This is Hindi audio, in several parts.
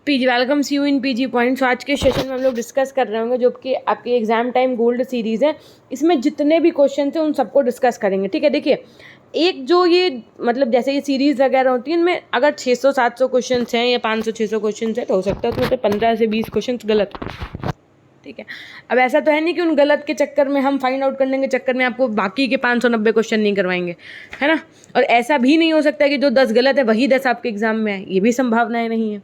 PG welcome see you in PG points. आज के सेशन में हम लोग डिस्कस कर रहे होंगे जो कि आपकी एग्जाम टाइम गोल्ड सीरीज़ है। इसमें जितने भी क्वेश्चन हैं उन सबको डिस्कस करेंगे। ठीक है, देखिए एक जो ये मतलब जैसे ये सीरीज़ वगैरह होती है इनमें अगर 600-700 क्वेश्चन हैं या 500-600 क्वेश्चन है तो हो सकता है उसमें से 15 से 20 क्वेश्चन गलत हो। ठीक है, अब ऐसा तो है नहीं कि उन गलत के चक्कर में हम फाइंड आउट करने के चक्कर में आपको बाकी के 590 क्वेश्चन नहीं करवाएंगे, है ना। और ऐसा भी नहीं हो सकता कि जो 10 गलत है वही 10 आपके एग्जाम में है, ये भी संभावनाएं नहीं है।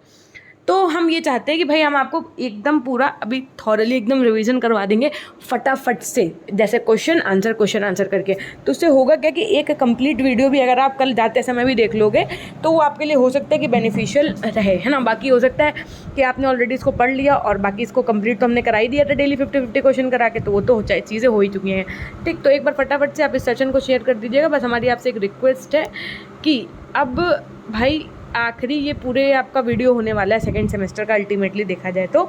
तो हम ये चाहते हैं कि भाई हम आपको एकदम पूरा अभी थॉरली एकदम रिवीजन करवा देंगे फटाफट से, जैसे क्वेश्चन आंसर करके। तो उससे होगा क्या कि एक कंप्लीट वीडियो भी अगर आप कल जाते समय भी देख लोगे तो वो आपके लिए हो सकता है कि बेनिफिशियल रहे, है ना। बाकी हो सकता है कि आपने ऑलरेडी इसको पढ़ लिया और बाकी इसको कंप्लीट तो हमने करा ही दिया था डेली 50-50 क्वेश्चन करा के, तो वो तो चीज़ें हो ही चुकी हैं। ठीक, तो एक बार फटाफट से आप इस सेशन को शेयर कर दीजिएगा। बस हमारी आपसे एक रिक्वेस्ट है कि अब भाई आखिरी ये पूरे आपका वीडियो होने वाला है सेकंड सेमेस्टर का, अल्टीमेटली देखा जाए तो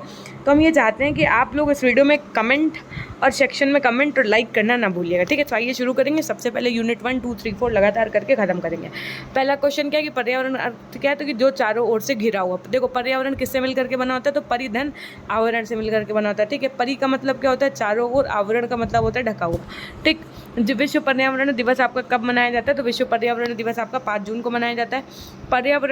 हम ये चाहते हैं कि आप लोग इस वीडियो में कमेंट और सेक्शन में कमेंट और लाइक करना ना भूलिएगा। ठीक है, तो आइए शुरू करेंगे। सबसे पहले यूनिट 1, 2, 3, 4 लगातार करके ख़त्म करेंगे। पहला क्वेश्चन क्या है कि पर्यावरण अर्थ क्या है, तो कि जो चारों ओर से घिरा हुआ। देखो पर्यावरण किससे मिल करके बना होता है, तो परिधन आवरण से मिल करके बना होता है। ठीक है, परि का मतलब क्या होता है चारों ओर, आवरण का मतलब होता है ढका हुआ। ठीक, विश्व पर्यावरण दिवस आपका कब मनाया जाता है, तो विश्व पर्यावरण दिवस आपका 5 जून को मनाया जाता है। पर्यावरण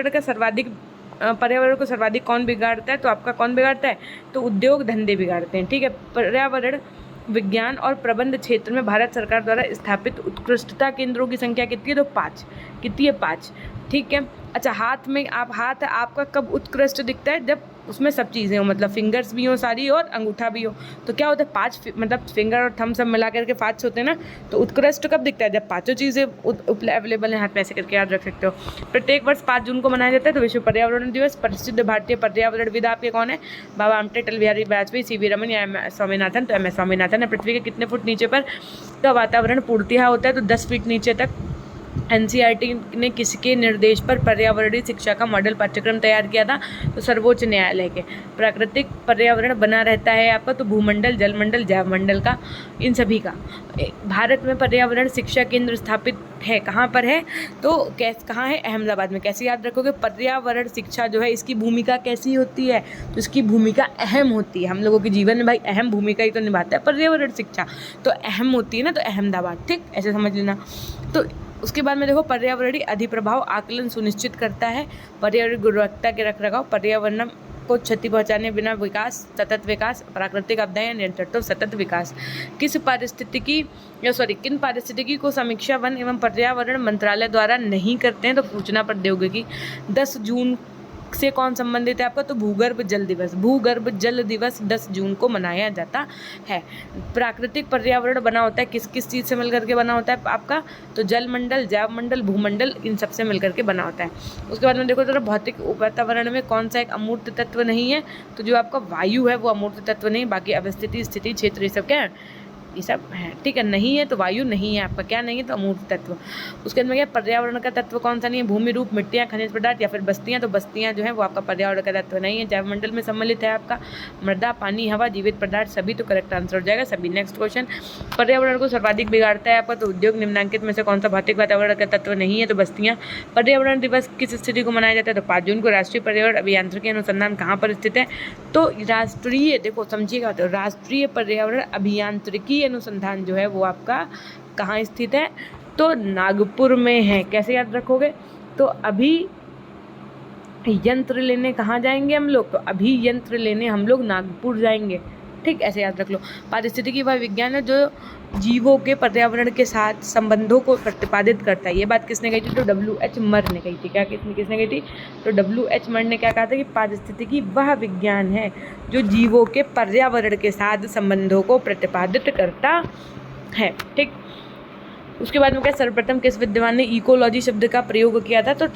को सर्वाधिक कौन बिगाड़ता है, तो आपका कौन बिगाड़ता है, तो उद्योग धंधे बिगाड़ते हैं। ठीक है, पर्यावरण विज्ञान और प्रबंध क्षेत्र में भारत सरकार द्वारा स्थापित उत्कृष्टता केंद्रों की संख्या कितनी है, तो 5। कितनी है, 5। ठीक है, अच्छा हाथ में हाथ आपका कब उत्कृष्ट दिखता है, जब उसमें सब चीज़ें हो, मतलब फिंगर्स भी हो सारी और अंगूठा भी हो। तो क्या होता है 5 मतलब फिंगर और थंब सब मिला करके 5 होते हैं ना। तो उत्कृष्ट कब दिखता है, जब 5 चीज़ें अवेलेबल हैं हाथ में, ऐसे करके याद रख सकते हो। प्रत्येक वर्ष 5 जून को मनाया जाता है तो विश्व पर्यावरण दिवस। प्रसिद्ध भारतीय पर्यावरणविद आपके कौन है, बाबा आमटे, अटल बिहारी वाजपेयी, सी.वी. रमन या एम.एस. स्वामीनाथन। तो एम.एस. स्वामीनाथन है। पृथ्वी के कितने फुट नीचे पर का वातावरण पूर्णतः होता है, तो 10 फीट नीचे तक। एनसीईआरटी ने किसके निर्देश पर पर्यावरणीय शिक्षा का मॉडल पाठ्यक्रम तैयार किया था, तो सर्वोच्च न्यायालय के। प्राकृतिक पर्यावरण बना रहता है आपका, तो भूमंडल, जलमंडल, जैवमंडल का, इन सभी का। भारत में पर्यावरण शिक्षा केंद्र स्थापित है, कहाँ पर है, तो कहाँ है, अहमदाबाद में। कैसे याद रखोगे, पर्यावरण शिक्षा जो है इसकी भूमिका कैसी होती है, तो इसकी भूमिका अहम होती है। हम लोगों के जीवन में भाई अहम भूमिका ही तो निभाता है पर्यावरण शिक्षा, तो अहम होती है ना, तो अहमदाबाद। ठीक, ऐसे समझ लेना। तो उसके बाद में देखो पर्यावरणीय अधिप्रभाव आकलन सुनिश्चित करता है पर्यावरण गुणवत्ता के रखरखाव, पर्यावरण को क्षति पहुंचाने बिना विकास, सतत विकास, प्राकृतिक आपदाएं नियंत्रण, तो सतत विकास। किन पारिस्थितिकी को समीक्षा वन एवं पर्यावरण मंत्रालय द्वारा नहीं करते हैं, तो सूचना प्रौद्योगिकी। 10 जून से कौन संबंधित है आपका, तो भूगर्भ जल दिवस। भूगर्भ जल दिवस 10 जून को मनाया जाता है। प्राकृतिक पर्यावरण बना होता है किस किस चीज़ से मिलकर के बना होता है आपका, तो जलमंडल, जैवमंडल, भूमंडल, इन सब से मिलकर के बना होता है। उसके बाद में देखो तो भौतिक वातावरण में कौन सा एक अमूर्त तत्व नहीं है, तो जो आपका वायु है वो अमूर्त तत्व नहीं। बाकी अवस्थिति, स्थिति, क्षेत्र, ये सब क्या है, ये सब है। ठीक है, नहीं है तो वायु नहीं है आपका, क्या नहीं है, तो अमूर्त तत्व। उसके अंदर क्या पर्यावरण का तत्व कौन सा नहीं है, भूमि रूप, मिट्टियाँ, खनिज पदार्थ या फिर बस्तियाँ। तो बस्तियाँ जो है वो आपका पर्यावरण का तत्व नहीं है। जैवमंडल में सम्मिलित है आपका मृदा, पानी, हवा, जीवित पदार्थ सभी, तो करेक्ट आंसर हो जाएगा सभी। नेक्स्ट क्वेश्चन, पर्यावरण को सर्वाधिक बिगाड़ता है आपका, तो उद्योग। निम्नांकित में से कौन सा भौतिक वातावरण का तत्व नहीं है, तो बस्तियाँ। पर्यावरण दिवस किस स्थिति को मनाया जाता है, तो 5 जून को। राष्ट्रीय पर्यावरण अभियांत्रिकी अनुसंधान कहाँ पर स्थित है, तो राष्ट्रीय, देखो समझिएगा, तो राष्ट्रीय पर्यावरण अभियांत्रिकी अनुसंधान जो है वो आपका कहाँ स्थित है, तो नागपुर में है। कैसे याद रखोगे, तो अभी यंत्र लेने कहाँ जाएंगे हम लोग, तो अभी यंत्र लेने हम लोग नागपुर जाएंगे। ठीक, ऐसे याद रख लो। पारिस्थितिकी वह विज्ञान है जो जीवों के पर्यावरण के साथ संबंधों को प्रतिपादित करता है। ये बात किसने कही थी, तो W.H. मर ने कही थी। क्या किसने कही थी, तो W.H. मर ने क्या कहा था कि पारिस्थितिकी वह विज्ञान है जो जीवों के पर्यावरण के साथ संबंधों को प्रतिपादित करता है। ठीक, उसके बाद में क्या, सर्वप्रथम किस विद्वान ने इकोलॉजी शब्द का प्रयोग किया था, तो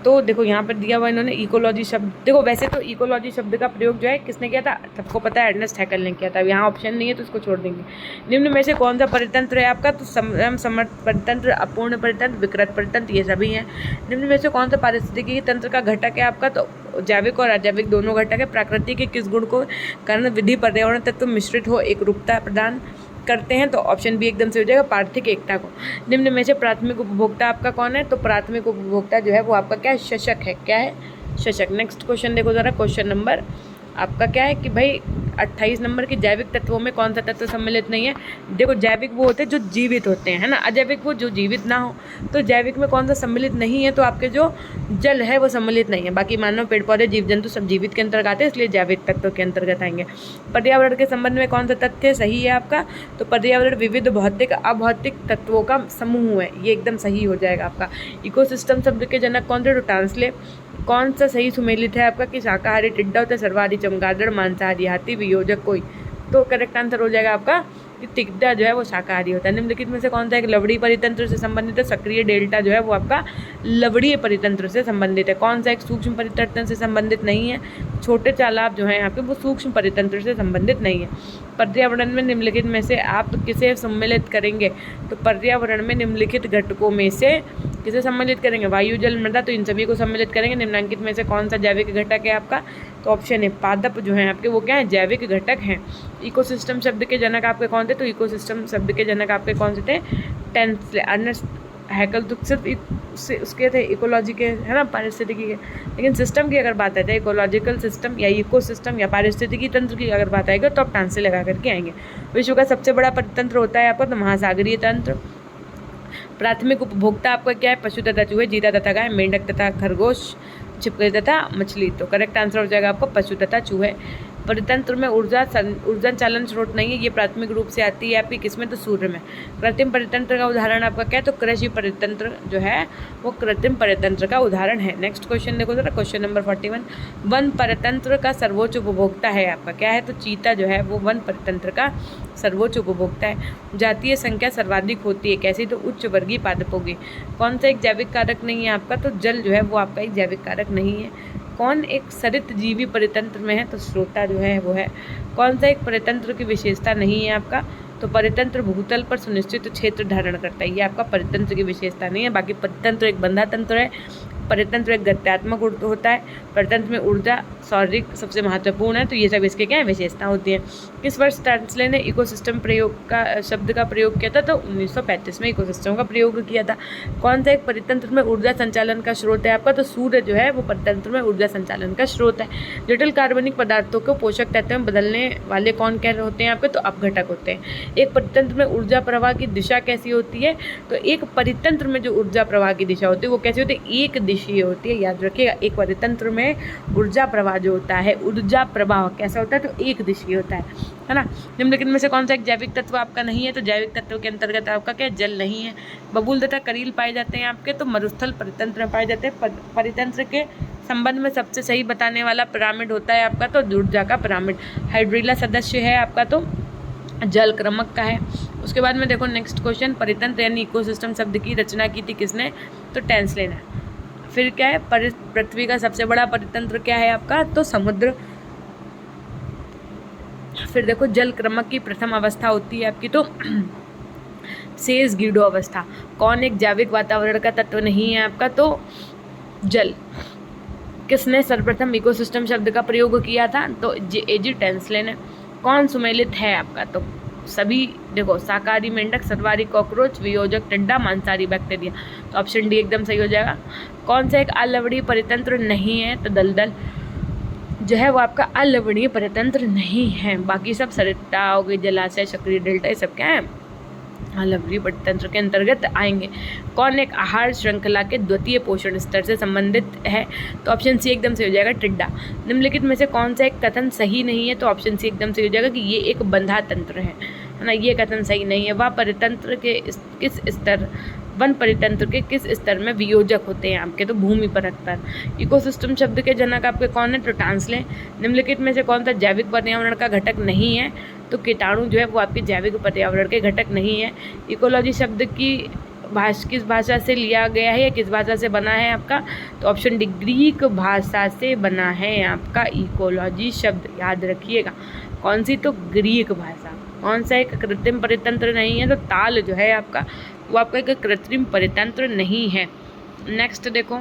तो देखो यहाँ पर दिया हुआ इन्होंने इकोलॉजी शब्द। देखो वैसे तो इकोलॉजी शब्द का प्रयोग जो है किसने किया था, सबको पता है अर्नेस्ट हैकेल ने किया था। अब यहाँ ऑप्शन नहीं है तो इसको छोड़ देंगे। निम्न में से कौन सा परितंत्र है आपका, तो स्वयं समर्थ परितंत्र, अपूर्ण परितंत्र, विकृत परितंत्र, ये सभी हैं। निम्न में से कौन सा पारिस्थितिकी तंत्र का घटक है आपका, तो जैविक और अजैविक दोनों घटक है। प्रकृति के किस गुण को कारण विधि पर्यावरण तत्व मिश्रित हो एक रूपता प्रदान करते हैं, तो ऑप्शन बी एकदम से हो जाएगा, पार्थिक एकता को। निम्न में से प्राथमिक उपभोक्ता आपका कौन है, तो प्राथमिक उपभोक्ता जो है वो आपका क्या है, शशक है। क्या है, शशक। नेक्स्ट क्वेश्चन देखो ज़रा, क्वेश्चन नंबर आपका क्या है कि भाई 28 नंबर के जैविक तत्वों में कौन सा तत्व सम्मिलित नहीं है। देखो जैविक वो होते हैं जो जीवित होते हैं, है ना, अजैविक वो जो जीवित ना हो। तो जैविक में कौन सा सम्मिलित नहीं है, तो आपके जो जल है वो सम्मिलित नहीं है। बाकी मानव, पेड़ पौधे, जीव जंतु सब जीवित के अंतर्गत आते हैं, इसलिए जैविक तत्व के अंतर्गत आएंगे। पर्यावरण के संबंध में कौन सा तथ्य सही है आपका, तो पर्यावरण विविध भौतिक अभौतिक तत्वों का समूह है, ये एकदम सही हो जाएगा आपका। इकोसिस्टम शब्द के जनक कौन थे, तो टांसले। कौन सा सही सुमेलित है आपका कि शाकाहारी टिड्डा होता है, सर्वाहारी चमगादड़, मांसाहारी हाथी, वियोजक कोई। तो करेक्ट आंसर हो जाएगा आपका कि टिड्डा जो है वो शाकाहारी होता है। निम्नलिखित में से कौन सा एक लवड़ीय परितंत्र से संबंधित है, सक्रिय डेल्टा जो है वो आपका लवड़ीय परितंत्र से संबंधित है। कौन सा एक सूक्ष्म परितंत्र से संबंधित नहीं है, छोटे चालाब जो हैं आपके वो सूक्ष्म परितंत्र से संबंधित नहीं है। पर्यावरण में निम्नलिखित में से आप किसे सम्मिलित करेंगे, तो पर्यावरण में निम्नलिखित घटकों में से किसे सम्मिलित करेंगे, वायु, जल, मृदा, तो इन सभी को सम्मिलित करेंगे। निम्नांकित में से कौन सा जैविक घटक है आपका, तो ऑप्शन है पादप जो है आपके वो क्या है, जैविक घटक हैं। इकोसिस्टम शब्द के जनक आपके कौन थे, तो इकोसिस्टम शब्द के जनक आपके कौन से थे, टेंसले, अर्नेस्ट हैकल। तो सिर्फ उसके थे इकोलॉजी के, है ना, पारिस्थितिकी के। लेकिन सिस्टम की अगर बात आती है, इकोलॉजिकल सिस्टम या इकोसिस्टम या पारिस्थितिकी तंत्र की अगर बात आएगी तो आप टांसे लगा करके आएंगे। विश्व का सबसे बड़ा परितंत्र होता है आपका तो महासागरीय तंत्र। प्राथमिक उपभोक्ता आपका क्या है, पशु तथा चूहे, चीता तथा गाय, मेंढक तथा खरगोश, छिपकली तथा मछली। तो करेक्ट आंसर हो जाएगा आपको पशु तथा चूहे। परितंत्र में ऊर्जा चालन स्रोत नहीं है, ये प्राथमिक रूप से आती है आपकी किसमें, तो सूर्य में। कृत्रिम परितंत्र का उदाहरण आपका क्या है, तो कृषि परितंत्र जो है वो कृत्रिम परितंत्र का उदाहरण है। नेक्स्ट क्वेश्चन देखो जरा, क्वेश्चन नंबर 41। वन परितंत्र का सर्वोच्च उपभोक्ता है आपका क्या है, तो चीता जो है वो वन परितंत्र का सर्वोच्च उपभोक्ता है। जातीय संख्या सर्वाधिक होती है कैसी, तो उच्च वर्गीय पादपों की। कौन सा एक जैविक कारक नहीं है आपका, तो जल जो है वो आपका एक जैविक कारक नहीं है। कौन एक सरित जीवी परितंत्र में है, तो श्रोता जो है वो है। कौन सा एक परितंत्र की विशेषता नहीं है आपका, तो परितंत्र भूतल पर सुनिश्चित क्षेत्र धारण करता है, ये आपका परितंत्र की विशेषता नहीं है। बाकी परितंत्र एक बंधा तंत्र है, परितंत्र एक गत्यात्मक होता है, परितंत्र में ऊर्जा सौरिक सबसे महत्वपूर्ण है, तो ये सब इसके क्या है विशेषता होती है। किस वर्ष टांसले ने इकोसिस्टम प्रयोग का शब्द का प्रयोग किया था, तो 1935 में इकोसिस्टम का प्रयोग किया था। कौन सा एक परितंत्र में ऊर्जा संचालन का स्रोत है आपका, तो सूर्य जो है वो परितंत्र में ऊर्जा संचालन का स्रोत है। जटिल कार्बनिक पदार्थों को पोषक तत्व में बदलने वाले कौन क्या होते हैं आपके, तो अपघटक होते हैं। एक परितंत्र में ऊर्जा प्रवाह की दिशा कैसी होती है, तो एक परितंत्र में जो ऊर्जा प्रवाह की दिशा होती है वो कैसी होती है, एक दिशीय होती है। याद रखिएगा, एक परितंत्र में ऊर्जा प्रवाह जो होता है, ऊर्जा प्रवाह कैसा होता है, तो एक दिशीय होता है ना। निम्नलिखित में से कौन सा एक जैविक तत्व आपका नहीं है, तो जैविक तत्व के अंतर्गत आपका क्या जल नहीं है। बबूल तथा करील पाए जाते हैं आपके, तो मरुस्थल परितंत्र में पाए जाते हैं। परितंत्र के संबंध में सबसे सही बताने वाला पिरामिड होता है आपका, तो ऊर्जा का पिरामिड। हाइड्रिला सदस्य है आपका, तो जल क्रमक का है। उसके बाद में देखो नेक्स्ट क्वेश्चन, परितंत्र यानी इकोसिस्टम शब्द की रचना की थी किसने, तो टेंसले ने। फिर क्या है, पृथ्वी का सबसे बड़ा परितंत्र क्या है आपका, तो समुद्र। फिर देखो जल क्रमक की प्रथम अवस्था होती है आपकी, तो शेष गीडो अवस्था। कौन एक जैविक वातावरण का तत्व नहीं है आपका, तो जल। किसने सर्वप्रथम इकोसिस्टम शब्द का प्रयोग किया था, तो एजी टेंसले ने। कौन सुमेलित है आपका, तो सभी देखो, शाकाहारी मेंढक, सर्वाहारी कॉकरोच, वियोजक टिड्डा, मांसाहारी बैक्टीरिया। तो ऑप्शन डी एकदम सही हो जाएगा। कौन सा एक अलवणीय परितंत्र नहीं है, तो दलदल जो है वो आपका अलवणीय परितंत्र नहीं है। बाकी सब सरिता हो गई, जलाशय, सक्रिय डेल्टा, ये सब क्या है अलवणीय परितंत्र के अंतर्गत आएंगे। कौन एक आहार श्रृंखला के द्वितीय पोषण स्तर से संबंधित है, तो ऑप्शन सी एकदम से हो जाएगा टिड्डा। निम्नलिखित में से कौन सा एक कथन सही नहीं है, तो ऑप्शन सी एकदम से हो जाएगा कि ये एक बंधा तंत्र है ना, ये कथन सही नहीं है। वह परितंत्र के किस स्तर, वन परितंत्र के किस स्तर में वियोजक होते हैं आपके, तो भूमि परत पर। इकोसिस्टम शब्द के जनक आपके कौन है, तो टांसले। निम्नलिखित में से कौन सा जैविक पर्यावरण का घटक नहीं है, तो कीटाणु जो है वो आपके जैविक पर्यावरण के घटक नहीं है। इकोलॉजी शब्द की किस भाषा से लिया गया है या किस भाषा से बना है आपका, तो ऑप्शन डी ग्रीक भाषा से बना है आपका इकोलॉजी शब्द, याद रखिएगा। कौन सी, तो ग्रीक भाषा। कौन सा एक कृत्रिम परितंत्र नहीं है, तो ताल जो है आपका वो आपका एक कृत्रिम परितंत्र नहीं है। नेक्स्ट देखो,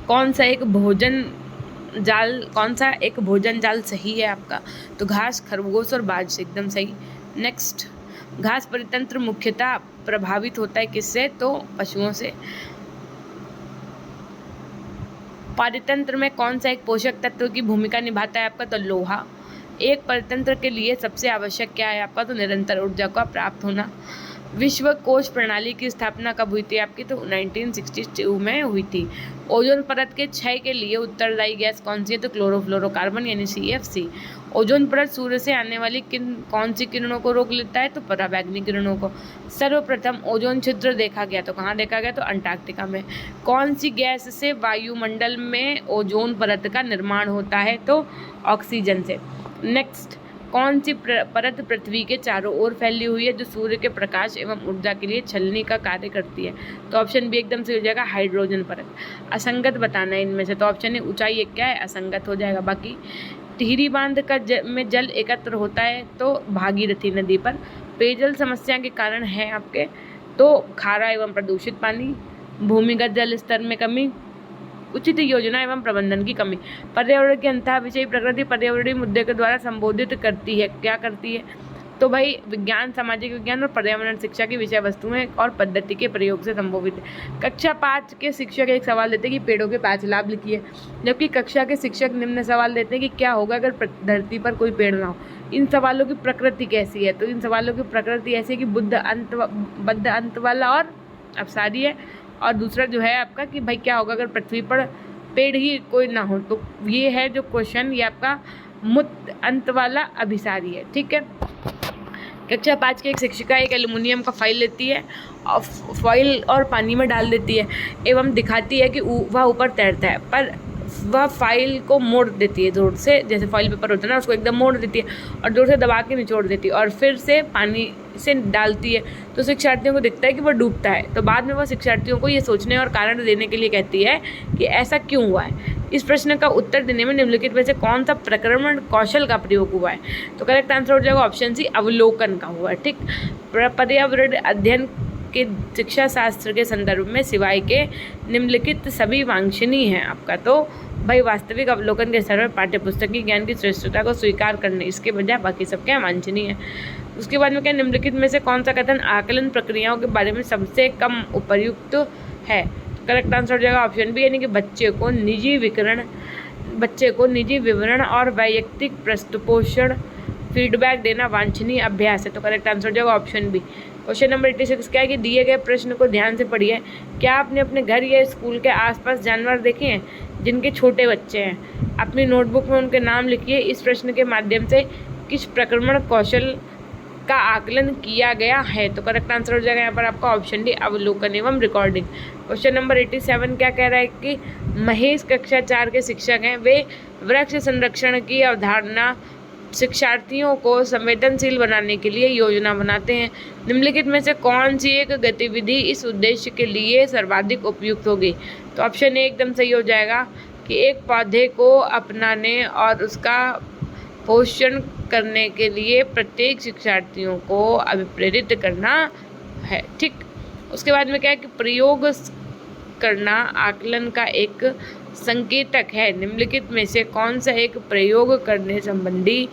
कौन सा एक भोजन जाल सही है आपका, तो घास, खरगोश और बाज, एकदम सही। नेक्स्ट, घास परितंत्र मुख्यतः प्रभावित होता है किससे, तो पशुओं से। परितंत्र में कौन सा एक पोषक तत्व की भूमिका निभाता है आपका? तो लोहा। एक परितंत्र के लिए सबसे आवश्यक क्या है आपका? तो निरंतर ऊर्जा का प्राप्त होना। विश्व कोश प्रणाली की स्थापना कब हुई थी आपकी? तो 1962 में हुई थी। ओजोन परत के क्षय के लिए उत्तरदायी गैस कौन सी है? तो क्लोरोफ्लोरोकार्बन यानी CFC। ओजोन परत सूर्य से आने वाली कौन सी किरणों को रोक लेता है? तो पराबैंगनी किरणों को। सर्वप्रथम ओजोन छिद्र देखा गया, तो कहाँ देखा गया? तो अंटार्कटिका में। कौन सी गैस से वायुमंडल में ओजोन परत का निर्माण होता है? तो ऑक्सीजन से। नेक्स्ट, कौन सी परत पृथ्वी के चारों ओर फैली हुई है जो सूर्य के प्रकाश एवं ऊर्जा के लिए छलनी का कार्य करती है? तो ऑप्शन बी एकदम से हो जाएगा हाइड्रोजन परत। असंगत बताना है इनमें से, तो ऑप्शन ए ऊंचाई एक क्या है? असंगत हो जाएगा। बाकी टिहरी बांध का में जल एकत्र होता है तो भागीरथी नदी पर। पेयजल समस्या के कारण है आपके तो खारा एवं प्रदूषित पानी, भूमिगत जल स्तर में कमी, उचित योजना एवं प्रबंधन की कमी। पर्यावरण की अंतः विषय प्रकृति पर्यावरणीय मुद्दे के द्वारा संबोधित करती है। क्या करती है? तो भाई विज्ञान, सामाजिक विज्ञान और पर्यावरण शिक्षा की विषय वस्तुएं और पद्धति के प्रयोग से संबोधित है। कक्षा 5 के शिक्षक एक सवाल देते हैं कि पेड़ों के 5 लाभ लिखिए, जबकि कक्षा के शिक्षक निम्न सवाल देते हैं कि क्या होगा अगर धरती पर कोई पेड़ ना हो। इन सवालों की प्रकृति कैसी है? तो इन सवालों की प्रकृति ऐसी है कि बद्ध अंत वाला और अपसारी है। और दूसरा जो है आपका कि भाई क्या होगा अगर पृथ्वी पर पेड़ ही कोई ना हो? तो ये है जो क्वेश्चन, ये आपका मुक्त अंत वाला अभिसारी है। ठीक है। कक्षा 5 की एक शिक्षिका एक एल्युमिनियम का फाइल लेती है और फॉइल और पानी में डाल देती है एवं दिखाती है कि वह ऊपर तैरता है, पर वह फाइल को मोड़ देती है जोर से, जैसे फॉइल पेपर होता है ना, उसको एकदम मोड़ देती है और जोर से दबा के निचोड़ देती है और फिर से पानी से डालती है। तो शिक्षार्थियों को दिखता है कि वह डूबता है। तो बाद में वह शिक्षार्थियों को ये सोचने और कारण देने के लिए कहती है कि ऐसा क्यों हुआ है। इस प्रश्न का उत्तर देने में निम्नलिखित में से कौन सा प्रक्रमण कौशल का प्रयोग हुआ है? तो करेक्ट आंसर हो जाएगा ऑप्शन सी, अवलोकन का हुआ है। ठीक। पर्यावरण अध्ययन के शिक्षा शास्त्र के संदर्भ में सिवाय के निम्नलिखित सभी वांछनीय हैं आपका। तो भाई वास्तविक अवलोकन के स्तर पर पाठ्यपुस्तक की ज्ञान की श्रेष्ठता को स्वीकार करने, इसके बजाय बाकी सब क्या वांछनीय है। उसके बाद में क्या निम्नलिखित में से कौन सा कथन आकलन प्रक्रियाओं के बारे में सबसे कम उपयुक्त है? करेक्ट आंसर हो जाएगा ऑप्शन बी, यानी कि बच्चे को निजी विवरण और वैयक्तिक पृष्ठपोषण फीडबैक देना वांछनीय अभ्यास है। तो करेक्ट आंसर हो जाएगा ऑप्शन बी। क्वेश्चन नंबर 86 क्या है कि दिए गए प्रश्न को ध्यान से पढ़िए। क्या आपने अपने घर या स्कूल के आसपास जानवर देखे हैं जिनके छोटे बच्चे हैं? अपनी नोटबुक में उनके नाम लिखिए। इस प्रश्न के माध्यम से किस प्रक्रमण कौशल का आकलन किया गया है? तो करेक्ट आंसर हो जाएगा यहाँ पर आपका ऑप्शन डी, अवलोकन एवं रिकॉर्डिंग। क्वेश्चन नंबर 87 क्या कह रहा है कि महेश कक्षा 4 के शिक्षक हैं, वे वृक्ष संरक्षण की अवधारणा शिक्षार्थियों को संवेदनशील बनाने के लिए योजना बनाते हैं। निम्नलिखित में से कौन सी एक गतिविधि इस उद्देश्य के लिए सर्वाधिक उपयुक्त होगी? तो ऑप्शन ए एकदम सही हो जाएगा कि एक पौधे को अपनाने और उसका पोषण करने के लिए प्रत्येक शिक्षार्थियों को अभिप्रेरित करना है। ठीक। उसके बाद में क्या है कि प्रयोग करना आकलन का एक संकेतक है। निम्नलिखित में से कौन सा एक प्रयोग करने संबंधी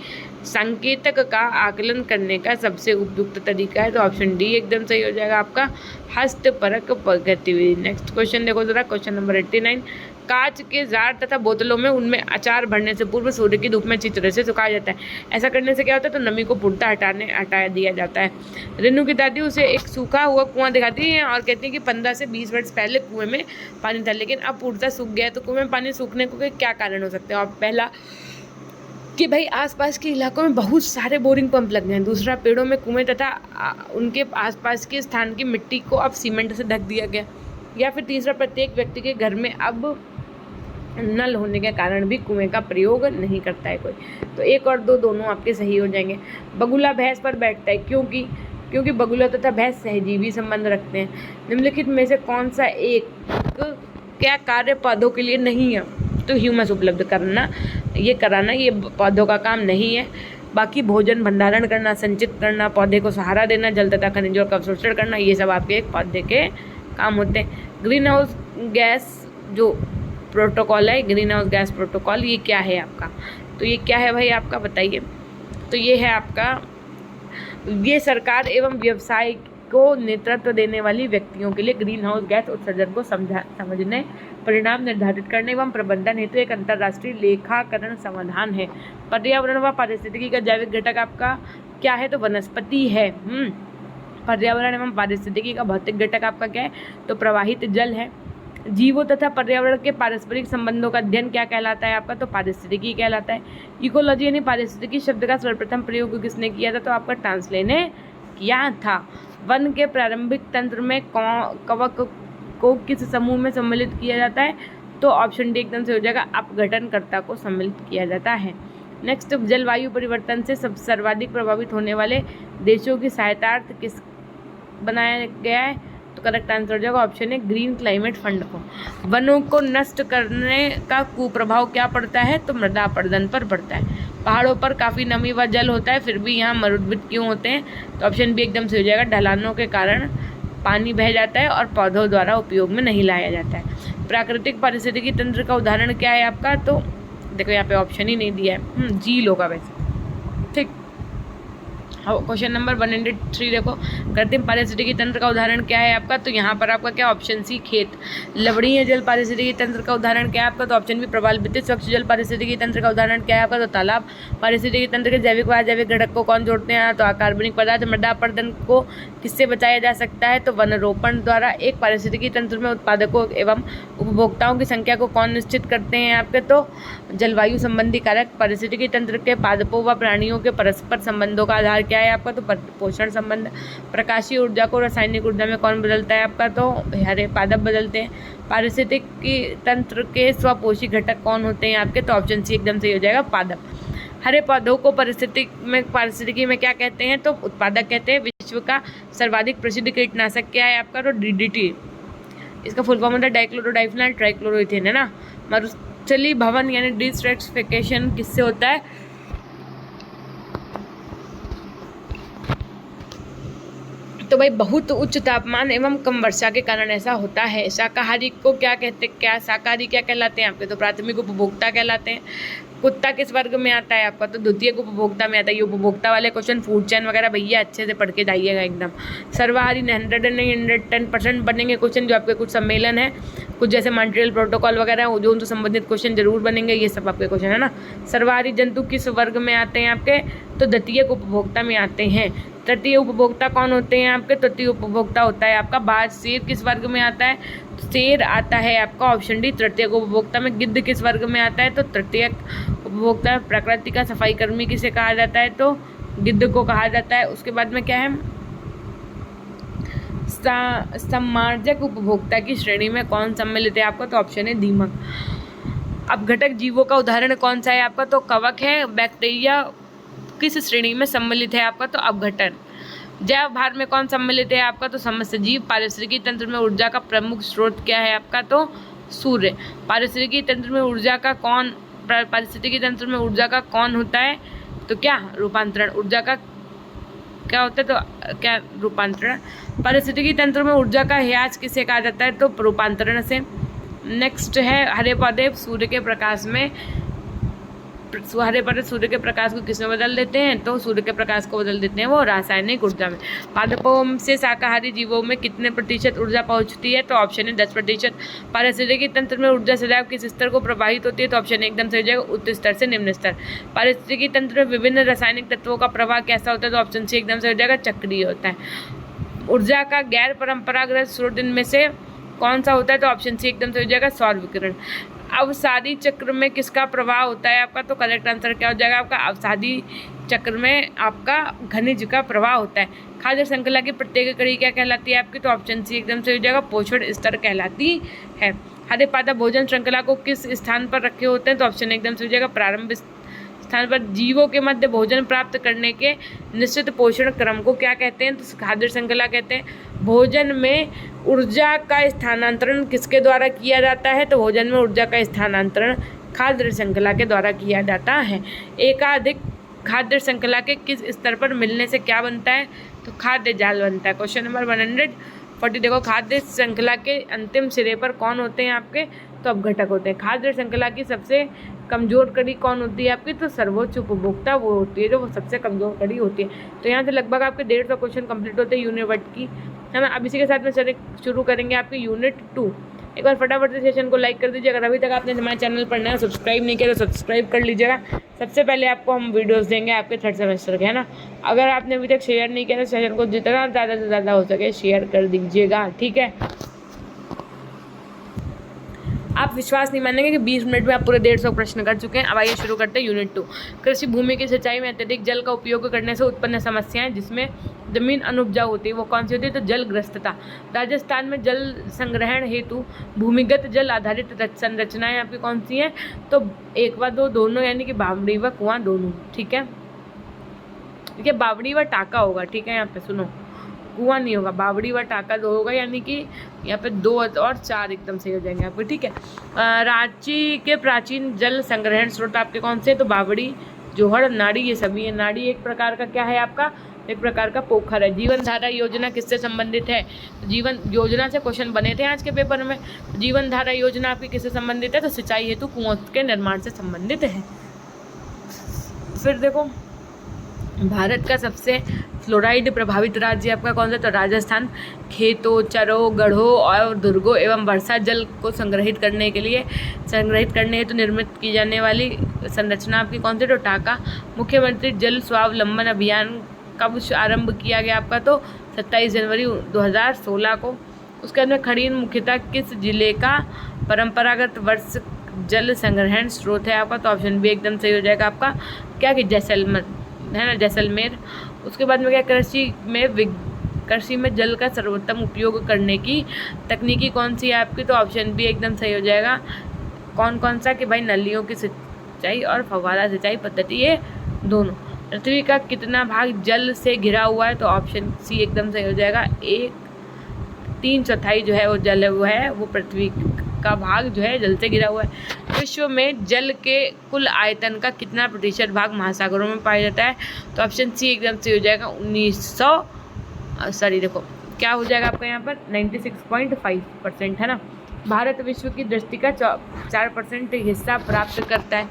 संकेतक का आकलन करने का सबसे उपयुक्त तरीका है? तो ऑप्शन डी एकदम सही हो जाएगा आपका, हस्तपरक गतिविधि। नेक्स्ट क्वेश्चन देखो जरा, क्वेश्चन नंबर 89। कांच के जार तथा बोतलों में उनमें अचार भरने से पूर्व सूर्य की धूप में अच्छी तरह से सुखाया जाता है। ऐसा करने से क्या होता है? तो नमी को पूर्णतः हटा दिया जाता है। रेनू की दादी उसे एक सूखा हुआ कुआं दिखाती है और कहती है कि 15 से 20 वर्ष पहले कुएं में पानी था, लेकिन अब पूर्णतः सूख गया है। तो कुएं में पानी सूखने को क्या कारण हो सकते हैं? और पहला कि भाई आसपास के इलाकों में बहुत सारे बोरिंग पंप लग गए हैं। दूसरा, पेड़ों में कुएं तथा उनके आसपास के स्थान की मिट्टी को अब सीमेंट से ढक दिया गया। या फिर तीसरा, प्रत्येक व्यक्ति के घर में अब नल होने के कारण भी कुएं का प्रयोग नहीं करता है कोई। तो एक और दो दोनों आपके सही हो जाएंगे। बगुला भैंस पर बैठता है क्योंकि बगुला तथा भैंस सहजीवी संबंध रखते हैं। निम्नलिखित में से कौन सा एक क्या कार्य पौधों के लिए नहीं है? तो ह्यूमस उपलब्ध कराना ये पौधों का काम नहीं है। बाकी भोजन भंडारण करना, संचित करना, पौधे को सहारा देना, जल तथा खनिजों का अवशोषण करना, ये सब आपके एक पौधे के काम होते हैं। ग्रीन हाउस गैस जो प्रोटोकॉल है, ग्रीन हाउस गैस प्रोटोकॉल, ये क्या है आपका? तो ये क्या है भाई आपका, बताइए। तो ये है आपका, ये सरकार एवं व्यवसाय को नेतृत्व देने वाली व्यक्तियों के लिए ग्रीन हाउस गैस उत्सर्जन को समझने, परिणाम निर्धारित करने एवं प्रबंधन हेतु एक अंतर्राष्ट्रीय लेखाकरण समाधान है। पर्यावरण व पारिस्थितिकी का जैविक घटक आपका क्या है? तो वनस्पति है। पर्यावरण एवं पारिस्थितिकी का भौतिक घटक आपका क्या है? तो प्रवाहित जल है। जीवों तथा पर्यावरण के पारस्परिक संबंधों का अध्ययन क्या कहलाता है आपका? तो पारिस्थितिकी कहलाता है। इकोलॉजी यानी पारिस्थितिकी शब्द का सर्वप्रथम प्रयोग किसने किया था? तो आपका टांसले ने किया था। वन के प्रारंभिक तंत्र में कवक को किस समूह में सम्मिलित किया जाता है? तो ऑप्शन डी एकदम से हो जाएगा, अपघटनकर्ता को सम्मिलित किया जाता है। नेक्स्ट, जलवायु परिवर्तन से सर्वाधिक प्रभावित होने वाले देशों की सहायतार्थ किस बनाया गया है? तो करेक्ट आंसर हो जाएगा ऑप्शन है ग्रीन क्लाइमेट फंड को। वनों को नष्ट करने का कुप्रभाव क्या पड़ता है? तो मृदा अपरदन पर पड़ता है। पहाड़ों पर काफ़ी नमी व जल होता है, फिर भी यहाँ मरुभूमि क्यों होते हैं? तो ऑप्शन बी एकदम से हो जाएगा, ढलानों के कारण पानी बह जाता है और पौधों द्वारा उपयोग में नहीं लाया जाता है। प्राकृतिक पारिस्थितिकी तंत्र का उदाहरण क्या है आपका? तो देखो यहाँ पे ऑप्शन ही नहीं दिया है, झील होगा वैसे। ठीक, क्वेश्चन नंबर 103 देखो, कृत्रिम पारिस्थितिकी तंत्र का उदाहरण क्या है आपका? तो यहाँ पर आपका क्या ऑप्शन सी खेत। लवणीय जल पारिस्थितिकी तंत्र का उदाहरण क्या है आपका? तो ऑप्शन बी प्रवाल भित्ति। स्वच्छ जल पारिस्थितिकी तंत्र का उदाहरण क्या है आपका? तो तालाब। पारिस्थितिकी तंत्र के जैविक व अजैविक घटक को कौन जोड़ते हैं? तो अकार्बनिक पदार्थ। मृदा अपरदन को किससे बचाया जा सकता है? तो वनरोपण द्वारा। एक पारिस्थितिकी तंत्र में उत्पादकों एवं उपभोक्ताओं की संख्या को कौन निश्चित करते हैं आपके? तो जलवायु संबंधी कारक। पारिस्थितिकी तंत्र के पादपों व प्राणियों के परस्पर संबंधों का आधार क्या है आपका? तो पोषण संबंध। प्रकाशीय ऊर्जा को रासायनिक ऊर्जा में कौन बदलता है आपका? तो हरे पादप बदलते हैं। पारिस्थितिकी तंत्र के स्वपोषी घटक कौन होते हैं आपके? तो ऑप्शन सी एकदम सही हो जाएगा, पादप। हरे पौधों को पारिस्थितिकी में क्या कहते हैं? तो उत्पादक कहते हैं। विश्व का सर्वाधिक प्रसिद्ध कीटनाशक क्या है आपका? तो DDT। इसका फुल फॉर्म होता है डाइक्लोरोडाइफेनॉल ट्राइक्लोरोइथेन, है ना। मरुस्थली भवन यानी डिसर्टिफिकेशन किससे होता है? तो भाई बहुत उच्च तापमान एवं कम वर्षा के कारण ऐसा होता है। शाकाहारी को क्या कहते हैं? क्या शाकाहारी क्या कहलाते हैं आपके? तो प्राथमिक उपभोक्ता कहलाते हैं। कुत्ता किस वर्ग में आता है आपका? तो द्वितीयक उपभोक्ता में आता है। ये उपभोक्ता वाले क्वेश्चन फूड चैन वगैरह भैया अच्छे से पढ़ के जाइएगा एकदम। सर्वहारी 110% बनेंगे क्वेश्चन, जो आपके कुछ सम्मेलन है, कुछ जैसे मॉन्ट्रियल प्रोटोकॉल वगैरह जो उनसे संबंधित क्वेश्चन जरूर बनेंगे, ये सब आपके क्वेश्चन है ना। सर्वहारी जंतु किस वर्ग में आते हैं आपके? तो द्वितीयक उपभोक्ता में आते हैं। तृतीय उपभोक्ता कौन होते हैं आपके? तृतीय उपभोक्ता होता है आपका बाज। शेर किस वर्ग में आता है? शेर आता है आपका ऑप्शन डी तृतीयक उपभोक्ता में। गिद्ध किस वर्ग में आता है? तो तृतीयक उपभोक्ता। प्रकृति का सफाई कर्मी किसे कहा जाता है? तो गिद्ध को कहा जाता है। उसके बाद में क्या है? सम्मार्जक उपभोक्ता की श्रेणी में कौन सम्मिलित है आपका? तो ऑप्शन है दीमक। अपघटक जीवों का उदाहरण कौन सा है आपका? तो कवक है। बैक्टीरिया किस श्रेणी में सम्मिलित है आपका? तो अपघटन। जैव भार में कौन सम्मिलित है आपका? तो समस्त जीव। पारिस्थितिकी तंत्र में ऊर्जा का प्रमुख स्रोत क्या है आपका? तो सूर्य। पारिस्थितिकी तंत्र में ऊर्जा का कौन होता है? तो क्या रूपांतरण। ऊर्जा का क्या होता है? तो क्या रूपांतरण। पारिस्थितिकी तंत्र में ऊर्जा का ह्रास किसे कहा जाता है? तो रूपांतरण से। नेक्स्ट है हरे पौधे सूर्य के प्रकाश सूर्य के प्रकाश को किसमें बदल देते हैं? तो सूर्य के प्रकाश को बदल देते हैं वो रासायनिक ऊर्जा में। पादपों से शाकाहारी जीवों में कितने प्रतिशत ऊर्जा पहुंचती है? तो ऑप्शन है 10%। पारिस्थितिकी तंत्र में ऊर्जा सदैव किस स्तर को प्रभावित होती है? तो ऑप्शन एकदम सही हो जाएगा, उच्च स्तर से निम्न स्तर। पारिस्थितिकी तंत्र में विभिन्न रासायनिक तत्वों का प्रवाह कैसा होता है? तो ऑप्शन सी एकदम से हो जाएगा, चक्रीय होता है। ऊर्जा का गैर परंपरागत स्रोत इनमें से कौन सा होता है? तो ऑप्शन सी एकदम से हो जाएगा, सौर विकिरण। अवसादी चक्र में किसका प्रवाह होता है आपका? तो करेक्ट आंसर क्या हो जाएगा आपका? अवसादी चक्र में आपका खनिज का प्रवाह होता है। खाद्य श्रृंखला की प्रत्येक कड़ी क्या कहलाती है आपकी? तो ऑप्शन सी एकदम से हो जाएगा, पोषण स्तर कहलाती है। हरे पादप भोजन श्रृंखला को किस स्थान पर रखे होते हैं? तो ऑप्शन एकदम से हो जाएगा, प्रारंभ स्थान पर। जीवों के मध्य भोजन प्राप्त करने के निश्चित पोषण क्रम को क्या कहते हैं? तो खाद्य श्रृंखला कहते हैं। भोजन में ऊर्जा का स्थानांतरण किसके द्वारा किया जाता है? तो भोजन में ऊर्जा का स्थानांतरण खाद्य श्रृंखला के द्वारा किया जाता है। एकाधिक खाद्य श्रृंखला के किस स्तर पर मिलने से क्या बनता है? तो खाद्य जाल बनता है। क्वेश्चन नंबर 140 देखो, खाद्य श्रृंखला के अंतिम सिरे पर कौन होते हैं आपके? तो अपघटक होते हैं। खाद्य श्रृंखला की सबसे कमज़ोर कड़ी कौन होती है आपकी? तो सर्वोच्च उपभोक्ता वो होती है जो वो सबसे कमज़ोर कड़ी होती है। तो यहाँ से लगभग आपके 150 क्वेश्चन कंप्लीट होते हैं यूनिट की, है ना। अब इसी के साथ में शुरू करेंगे आपके यूनिट 2। एक बार फटाफट से सेशन को लाइक कर दीजिए। अगर अभी तक आपने हमारे चैनल पर नया सब्सक्राइब नहीं किया तो सब्सक्राइब कर लीजिएगा। सबसे पहले आपको हम वीडियोस देंगे आपके 3rd सेमेस्टर के, है ना। अगर आपने अभी तक शेयर नहीं किया तो सेशन को जितना ज़्यादा से ज़्यादा हो सके शेयर कर दीजिएगा, ठीक है। आप विश्वास नहीं मानेंगे कि 20 मिनट में आप पूरे 150 प्रश्न कर चुके हैं। अब आइए शुरू करते हैं यूनिट 2। कृषि भूमि की सिंचाई में अत्यधिक जल का उपयोग करने से उत्पन्न समस्याएं जिसमें जमीन अनुपजाऊ होती है वो कौन सी होती है? तो जलग्रस्तता। राजस्थान में जल संग्रहण हेतु भूमिगत जल आधारित संरचनाएं आपकी कौन सी हैं? तो 1 व 2 दोनों, यानी कि बावड़ी व कुआं दोनों, ठीक है। देखिए बावड़ी व टाका होगा, ठीक है। यहाँ पे सुनो, कुआं नहीं होगा, बावड़ी व टाका 2 होगा, यानी कि यहाँ पे 2 और 4 एकदम सही हो जाएंगे आपको, ठीक है। रांची के प्राचीन जल संग्रहण स्रोत आपके कौन से? तो बावड़ी, जोहड़, नाड़ी, ये सभी है। नाड़ी एक प्रकार का क्या है आपका? एक प्रकार का पोखर है। जीवन धारा योजना किससे संबंधित है? जीवन योजना से क्वेश्चन बने थे आज के पेपर में। जीवन धारा योजना आपकी किससे संबंधित है? तो सिंचाई हेतु कुओं के निर्माण से संबंधित है। फिर देखो, भारत का सबसे फ्लोराइड प्रभावित राज्य आपका कौन सा? तो राजस्थान। खेतों, चरों, गढ़ों और दुर्गों एवं वर्षा जल को संग्रहित करने हेतु निर्मित की जाने वाली संरचना आपकी कौन सी? तो टाका। मुख्यमंत्री जल स्वावलंबन अभियान कब आरंभ किया गया आपका? तो 27 जनवरी 2016 को। उसके बाद में खड़ीन मुख्यतः किस जिले का परंपरागत वर्ष जल संग्रहण स्रोत है आपका? तो ऑप्शन बी एकदम सही हो जाएगा आपका, क्या कि जैसलमेर, है ना, जैसलमेर। उसके बाद में क्या? कृषि में जल का सर्वोत्तम उपयोग करने की तकनीकी कौन सी है आपकी? तो ऑप्शन बी एकदम सही हो जाएगा। कौन सा? कि भाई नलियों की सिंचाई और फव्वारा सिंचाई पद्धति, ये दोनों। पृथ्वी का कितना भाग जल से घिरा हुआ है? तो ऑप्शन सी एकदम सही हो जाएगा। 3/4 जो है वो जल है, वो पृथ्वी का भाग जो है जल से घिरा हुआ है। विश्व में जल के कुल आयतन का कितना प्रतिशत भाग महासागरों में पाया जाता है? तो ऑप्शन सी एकदम सही हो जाएगा। 1900 देखो क्या हो जाएगा आपका यहाँ पर 96.5%, है ना। भारत विश्व की दृष्टि का 4% हिस्सा प्राप्त करता है।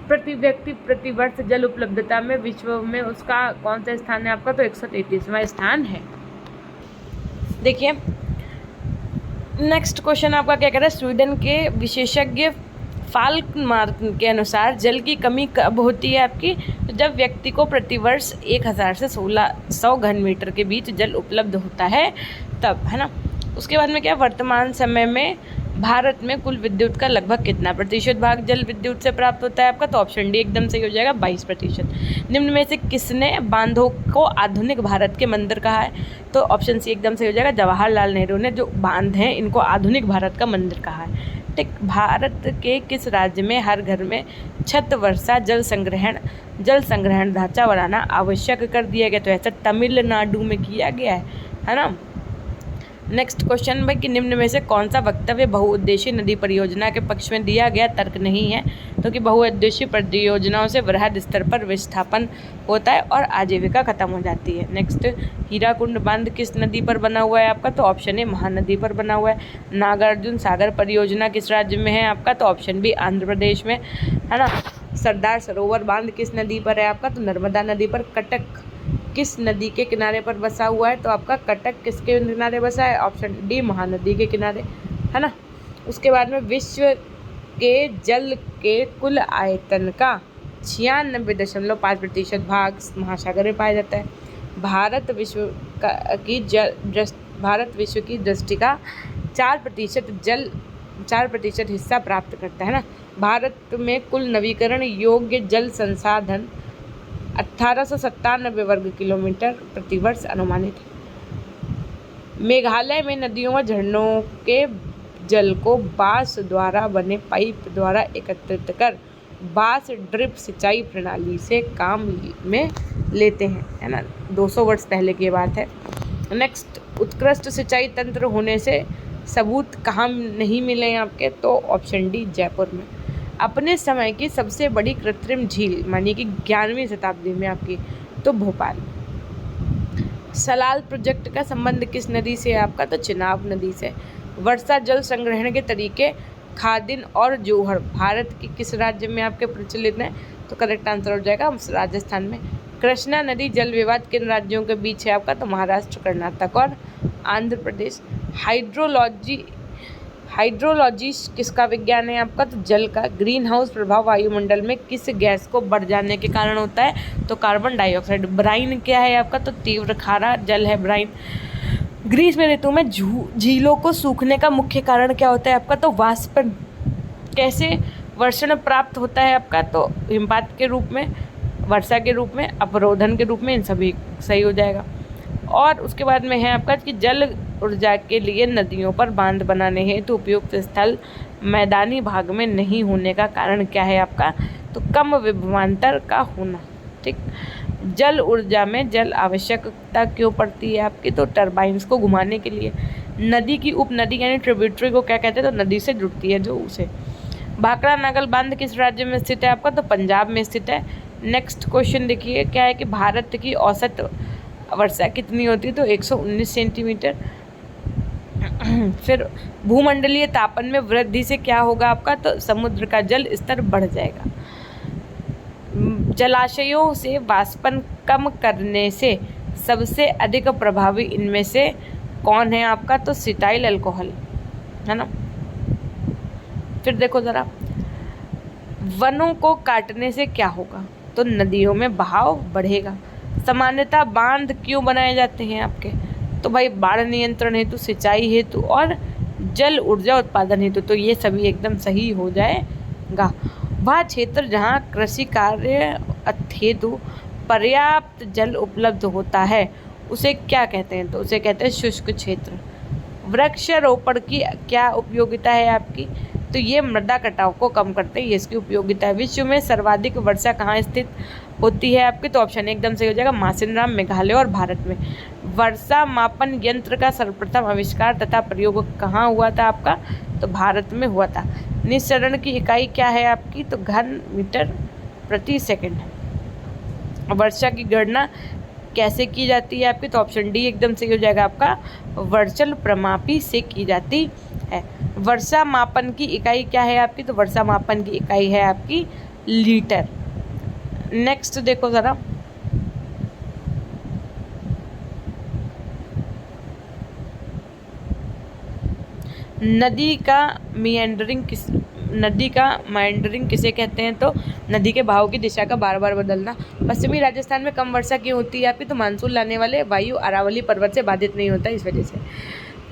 प्रति व्यक्ति प्रति वर्ष जल उपलब्धता में विश्व में उसका कौन सा स्थान है आपका? तो 133वां स्थान है। देखिए नेक्स्ट क्वेश्चन आपका क्या कह रहा है? स्वीडन के विशेषज्ञ फाल्कमार्क के अनुसार जल की कमी कब होती है आपकी? तो जब व्यक्ति को प्रतिवर्ष 1000 से 1600 घन मीटर के बीच जल उपलब्ध होता है तब, है ना। उसके बाद में क्या? वर्तमान समय में भारत में कुल विद्युत का लगभग कितना प्रतिशत भाग जल विद्युत से प्राप्त होता है आपका? तो ऑप्शन डी एकदम सही हो जाएगा, 22%। निम्न में से किसने बांधों को आधुनिक भारत के मंदिर कहा है? तो ऑप्शन सी एकदम सही हो जाएगा, जवाहरलाल नेहरू ने जो बांध हैं इनको आधुनिक भारत का मंदिर कहा है। ठीक, भारत के किस राज्य में हर घर में छत वर्षा जल संग्रहण ढांचा बनाना आवश्यक कर दिया गया? तो ऐसा तमिलनाडु में किया गया है ना। नेक्स्ट क्वेश्चन भाई कि निम्न में से कौन सा वक्तव्य बहुउद्देशीय नदी परियोजना के पक्ष में दिया गया तर्क नहीं है? तो कि बहुउद्देशीय परियोजनाओं से वृहद स्तर पर विस्थापन होता है और आजीविका खत्म हो जाती है। नेक्स्ट, हीराकुंड बांध किस नदी पर बना हुआ है आपका? तो ऑप्शन ए महानदी पर बना हुआ है। नागार्जुन सागर परियोजना किस राज्य में है आपका? तो ऑप्शन बी आंध्र प्रदेश में, है ना। सरदार सरोवर बांध किस नदी पर है आपका? तो नर्मदा नदी पर। कटक किस नदी के किनारे पर बसा हुआ है? तो आपका कटक किसके किनारे बसा है? ऑप्शन डी महानदी के किनारे, है ना। उसके बाद में विश्व के जल के कुल आयतन का 96.5% भाग महासागर में पाया जाता है। भारत विश्व की दृष्टि का 4% हिस्सा प्राप्त करता है ना। भारत में कुल नवीकरण योग्य जल संसाधन 1897 वर्ग किलोमीटर प्रतिवर्ष अनुमानित है। मेघालय में नदियों व झरनों के जल को बांस द्वारा बने पाइप द्वारा एकत्रित कर बांस ड्रिप सिंचाई प्रणाली से काम में लेते हैं, है ना। 200 वर्ष पहले की बात है। नेक्स्ट, उत्कृष्ट सिंचाई तंत्र होने से सबूत कहाँ नहीं मिले आपके? तो ऑप्शन डी जयपुर में। अपने समय की सबसे बड़ी कृत्रिम झील मानी कि 11वीं शताब्दी में आपकी, तो भोपाल। सलाल प्रोजेक्ट का संबंध किस नदी से है आपका? तो चिनाब नदी से। वर्षा जल संग्रहण के तरीके खादिन और जौहर भारत के किस राज्य में आपके प्रचलित हैं? तो करेक्ट आंसर हो जाएगा राजस्थान में। कृष्णा नदी जल विवाद किन राज्यों के बीच है आपका? तो महाराष्ट्र, कर्नाटक और आंध्र प्रदेश। हाइड्रोलॉजी किसका विज्ञान है आपका? तो जल का। ग्रीन हाउस प्रभाव वायुमंडल में किस गैस को बढ़ जाने के कारण होता है? तो कार्बन डाइऑक्साइड। ब्राइन क्या है आपका? तो तीव्र खारा जल है ब्राइन। ग्रीष्म ऋतु में झीलों को सूखने का मुख्य कारण क्या होता है आपका? तो वाष्पन। कैसे वर्षण प्राप्त होता है आपका? तो हिमपात के रूप में, वर्षा के रूप में, अवरोधन के रूप में, इन सभी सही हो जाएगा। और उसके बाद में है आपका कि जल ऊर्जा के लिए नदियों पर बांध बनाने हेतु उपयुक्त स्थल मैदानी भाग में नहीं होने का कारण क्या है आपका? तो कम विभवांतर का होना। ठीक। जल ऊर्जा में जल आवश्यकता क्यों पड़ती है आपकी? तो टरबाइन्स को घुमाने के लिए। नदी की उपनदी यानी ट्रिब्यूटरी को क्या कहते हैं? तो नदी से जुड़ती है जो उसे। भाखड़ा नागल बांध किस राज्य में स्थित है आपका? तो पंजाब में स्थित है। नेक्स्ट क्वेश्चन देखिए क्या है कि भारत की औसत वर्षा कितनी होती है? तो 119 सेंटीमीटर। फिर भूमंडलीय तापन में वृद्धि से क्या होगा आपका? तो समुद्र का जल स्तर बढ़ जाएगा। जलाशयों से वाष्पन कम करने से सबसे अधिक प्रभावी इनमें से कौन है आपका? तो सिटाइल अल्कोहल है ना। फिर देखो जरा, वनों को काटने से क्या होगा? तो नदियों में बहाव बढ़ेगा। सामान्यतः बांध क्यों बनाए जाते हैं आपके? तो भाई बाढ़ नियंत्रण हेतु, सिंचाई हेतु और जल ऊर्जा उत्पादन हेतु। तो ये सभी एकदम सही हो जाएगा। वह क्षेत्र जहाँ कृषि कार्य हेतु पर्याप्त जल उपलब्ध होता है उसे क्या कहते हैं? तो उसे कहते हैं शुष्क क्षेत्र। वृक्षारोपण की क्या उपयोगिता है आपकी? तो ये मृदा कटाव को कम करते हैं, ये इसकी उपयोगिता है। विश्व में सर्वाधिक वर्षा कहाँ स्थित होती है आपकी? तो ऑप्शन एकदम सही हो जाएगा, मासिनराम, मेघालय और भारत में। वर्षा मापन यंत्र का सर्वप्रथम आविष्कार तथा प्रयोग कहाँ हुआ था आपका? तो भारत में हुआ था। निस्सरण की इकाई क्या है आपकी? तो घन मीटर प्रति सेकंड। वर्षा की गणना कैसे की जाती है आपकी? तो ऑप्शन डी एकदम सही हो जाएगा आपका, वर्चल प्रमापी से की जाती है। वर्षा मापन की इकाई क्या है आपकी? तो वर्षा मापन की इकाई है आपकी लीटर। नेक्स्ट देखो जरा, नदी का माइंडरिंग किसे कहते हैं? तो नदी के बहाव की दिशा का बार बार बदलना। पश्चिमी राजस्थान में कम वर्षा क्यों होती है आपकी? तो मानसून लाने वाले वायु अरावली पर्वत से बाधित नहीं होता इस वजह से।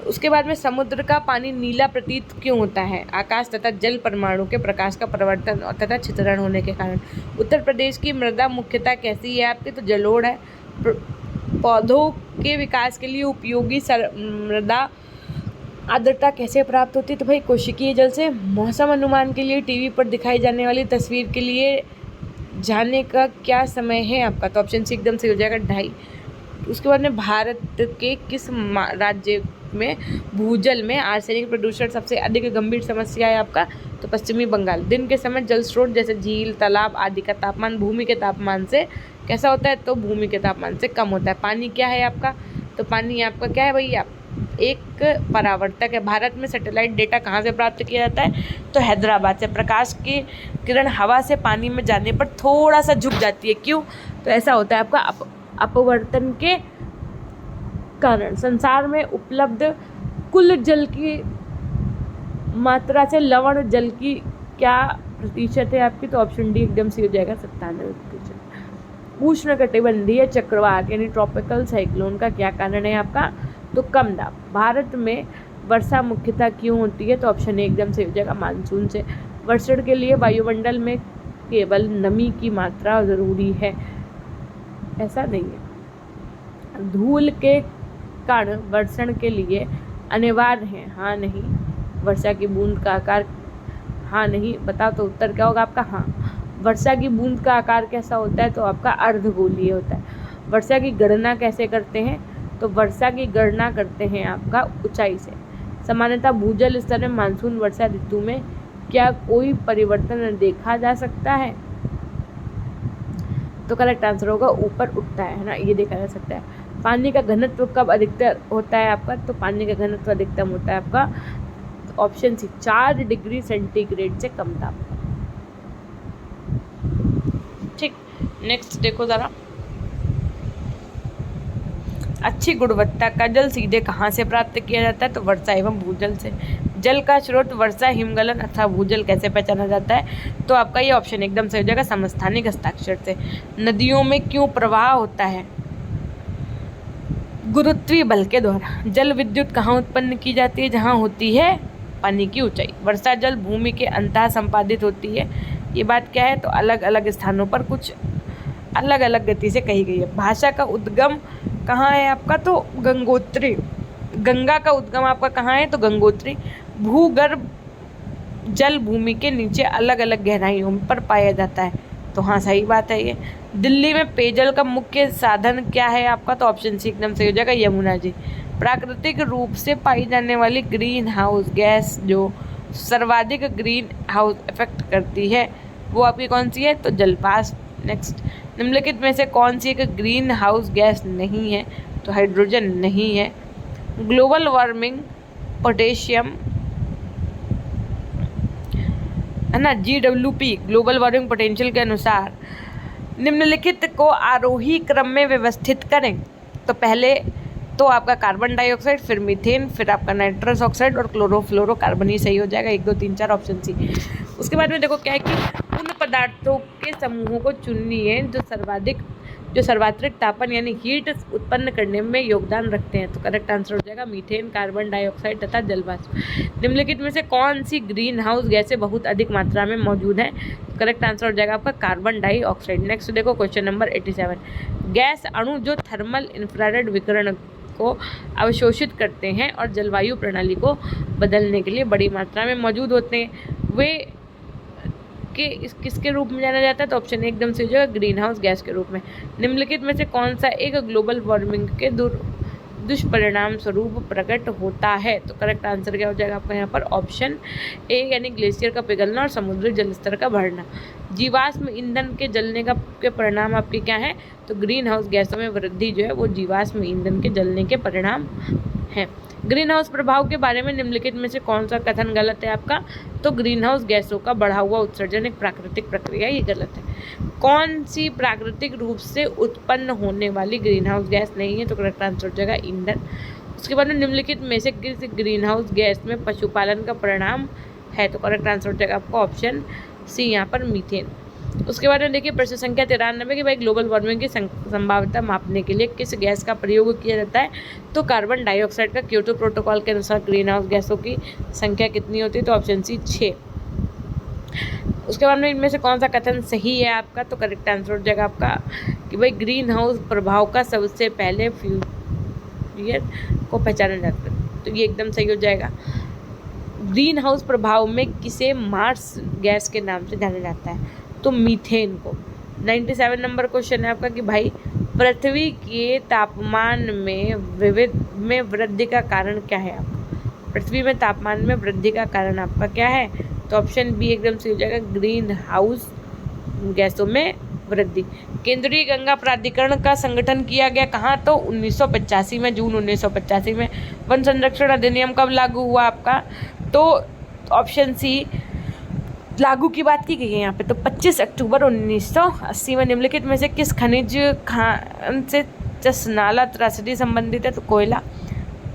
उसके बाद में समुद्र का पानी नीला प्रतीत क्यों होता है? आकाश तथा जल परमाणु के प्रकाश का परिवर्तन तथा छिद्रण होने के कारण। उत्तर प्रदेश की मृदा मुख्यतः कैसी है आपकी? तो जलोढ़ है। पौधों के विकास के लिए उपयोगी मृदा आर्द्रता कैसे प्राप्त होती है? तो भाई कोशिकीय जल से। मौसम अनुमान के लिए टीवी पर दिखाई जाने वाली तस्वीर के लिए जाने का क्या समय है आपका? तो ऑप्शन सी एकदम सही हो जाएगा, 2:30। उसके बाद में भारत के किस राज्य में भूजल में आर्सेनिक प्रदूषण सबसे अधिक गंभीर समस्या है आपका? तो पश्चिमी बंगाल। दिन के समय जल स्रोत जैसे झील, तालाब आदि का तापमान भूमि के तापमान से कैसा होता है? तो भूमि के तापमान से कम होता है। पानी क्या है आपका? तो पानी आपका क्या है भैया? एक परावर्तक है। भारत में सैटेलाइट डेटा कहाँ से प्राप्त किया जाता है? तो हैदराबाद से। प्रकाश की किरण हवा से पानी में जाने पर थोड़ा सा झुक जाती है, क्यों? तो ऐसा होता है आपका अपवर्तन के कारण। संसार में उपलब्ध कुल जल की मात्रा से लवण जल की क्या प्रतिशत है आपकी? तो ऑप्शन डी एकदम सही हो जाएगा, 97%। उष्णकटिबंधीय चक्रवात यानी ट्रॉपिकल साइक्लोन का क्या कारण है आपका? तो कम दाब। भारत में वर्षा मुख्यतः क्यों होती है? तो ऑप्शन ए एकदम सही हो जाएगा, मानसून से। वर्षण के लिए वायुमंडल में केवल नमी की मात्रा जरूरी है, ऐसा नहीं है। धूल के कण वर्षण के लिए अनिवार्य हैं, हाँ नहीं। वर्षा की बूंद का आकार, हाँ नहीं। बताओ तो उत्तर क्या होगा आपका? हाँ। वर्षा की बूंद का आकार कैसा होता है? तो आपका अर्धगोलीय होता है। वर्षा की गणना कैसे करते हैं? तो वर्षा की गणना करते हैं आपका ऊंचाई से। सामान्यतः भूजल स्तर में मानसून वर्षा ऋतु में क्या कोई परिवर्तन देखा जा सकता है? तो करेक्ट आंसर होगा ऊपर उठता है ना, ये देखा जा सकता है। पानी का घनत्व कब अधिकतर होता है आपका? तो पानी का घनत्व अधिकतम होता है आपका ऑप्शन सी 4 डिग्री सेंटीग्रेड से कम तापमान। ठीक, नेक्स्ट देखो ज़रा, अच्छी गुणवत्ता का जल सीधे कहाँ से प्राप्त किया जाता है? तो वर्षा एवं भूजल से। जल का स्रोत वर्षा, हिमगलन अथवा भूजल कैसे पहचाना जाता है? तो आपका ये ऑप्शन एकदम सही हो जाएगा, समस्थानिक हस्ताक्षर से। नदियों में क्यों प्रवाह होता है? गुरुत्वीय बल के द्वारा। जल विद्युत कहाँ उत्पन्न की जाती है? जहाँ होती है पानी की ऊंचाई। वर्षा जल भूमि के अंतः संपादित होती है। ये बात क्या है? तो अलग अलग स्थानों पर कुछ अलग अलग गति से कही गई है। भाषा का उद्गम कहाँ है आपका? तो गंगोत्री। गंगा का उद्गम आपका कहाँ है? तो गंगोत्री। भूगर्भ जल भूमि के नीचे अलग अलग गहराइयों पर पाया जाता है। तो हाँ, सही बात है ये। दिल्ली में पेयजल का मुख्य साधन क्या है आपका? तो ऑप्शन सी एकदम सही हो जाएगा, यमुना जी। प्राकृतिक रूप से पाई जाने वाली ग्रीन हाउस गैस जो सर्वाधिक ग्रीन हाउस इफेक्ट करती है वो आपकी कौन सी है? तो जलवाष्प। नेक्स्ट, निम्नलिखित में से कौन सी एक ग्रीन हाउस गैस नहीं है? तो हाइड्रोजन नहीं है। ग्लोबल वार्मिंग पोटेशियम है ना, GWP ग्लोबल वार्मिंग पोटेंशियल के अनुसार निम्नलिखित को आरोही क्रम में व्यवस्थित करें। तो पहले तो आपका कार्बन डाइऑक्साइड, फिर मीथेन, फिर आपका नाइट्रस ऑक्साइड और क्लोरोफ्लोरोकार्बन ही सही हो जाएगा। 1 2 3 4 ऑप्शन सी। उसके बाद में देखो क्या है कि उन पदार्थों के समूहों को चुनिए जो सर्वाधिक तापमान यानी हीट उत्पन्न करने में योगदान रखते हैं। तो करेक्ट आंसर हो जाएगा मीथेन, कार्बन डाइऑक्साइड तथा जलवाष्प। निम्नलिखित में से कौन सी ग्रीन हाउस गैसें बहुत अधिक मात्रा में मौजूद हैं? करेक्ट आंसर हो जाएगा आपका कार्बन डाइऑक्साइड। नेक्स्ट देखो क्वेश्चन नंबर 87। गैस अणु जो थर्मल इंफ्रारेड विकिरण को अवशोषित करते हैं और जलवायु प्रणाली को बदलने के लिए बड़ी मात्रा में मौजूद होते हैं, वे किसके रूप में जाना जाता है? तो ऑप्शन एकदम से हो जाएगा, ग्रीन हाउस गैस के रूप में। निम्नलिखित में से कौन सा एक ग्लोबल वार्मिंग के दुष्परिणाम स्वरूप प्रकट होता है? तो करेक्ट आंसर क्या हो जाएगा आपका यहाँ पर? ऑप्शन ए यानी ग्लेशियर का पिघलना और समुद्री जल स्तर का बढ़ना। जीवाश्म ईंधन के जलने के परिणाम आपके क्या है? तो ग्रीन हाउस गैसों में वृद्धि जो है वो जीवाश्म ईंधन के जलने के परिणाम है। ग्रीन हाउस प्रभाव के बारे में निम्नलिखित में से कौन सा कथन गलत है आपका? तो ग्रीन हाउस गैसों का बढ़ा हुआ उत्सर्जन एक प्राकृतिक प्रक्रिया, ये गलत है। कौन सी प्राकृतिक रूप से उत्पन्न होने वाली ग्रीन हाउस गैस नहीं है? तो करेक्ट आंसर हो जाएगा ईंधन। उसके बाद में निम्नलिखित में से किस ग्रीन हाउस गैस में पशुपालन का परिणाम है? तो करेक्ट आंसर हो जाएगा आपका ऑप्शन सी यहाँ पर मीथेन। उसके बाद में देखिए प्रश्न संख्या 93 कि भाई ग्लोबल वार्मिंग की संभाव्यता मापने के लिए किस गैस का प्रयोग किया जाता है? तो कार्बन डाइऑक्साइड का। क्योटो प्रोटोकॉल के अनुसार ग्रीन हाउस गैसों की संख्या कितनी होती है? तो ऑप्शन सी 6। उसके बाद में इनमें से कौन सा कथन सही है आपका? तो करेक्ट आंसर हो जाएगा आपका कि भाई ग्रीन हाउस प्रभाव का सबसे पहले फ्यूरियर को पहचाना जाता है। तो ये एकदम सही हो जाएगा। ग्रीन हाउस प्रभाव में किसे मार्स गैस के नाम से जाना जाता है? तो मीथेन को। 97 नंबर क्वेश्चन है आपका कि भाई पृथ्वी के तापमान में वृद्धि का कारण क्या है आपका? पृथ्वी में तापमान में वृद्धि का कारण आपका क्या है? तो ऑप्शन बी एकदम सही हो जाएगा, ग्रीन हाउस गैसों में वृद्धि। केंद्रीय गंगा प्राधिकरण का संगठन किया गया कहाँ? तो 1985 में, जून 1985 में। वन संरक्षण अधिनियम कब लागू हुआ आपका? तो ऑप्शन सी लागू की बात की गई है यहाँ पे, तो 25 अक्टूबर 1980 में। निम्नलिखित में से किस खनिज खान से चसनाला त्रासदी संबंधित है? तो कोयला।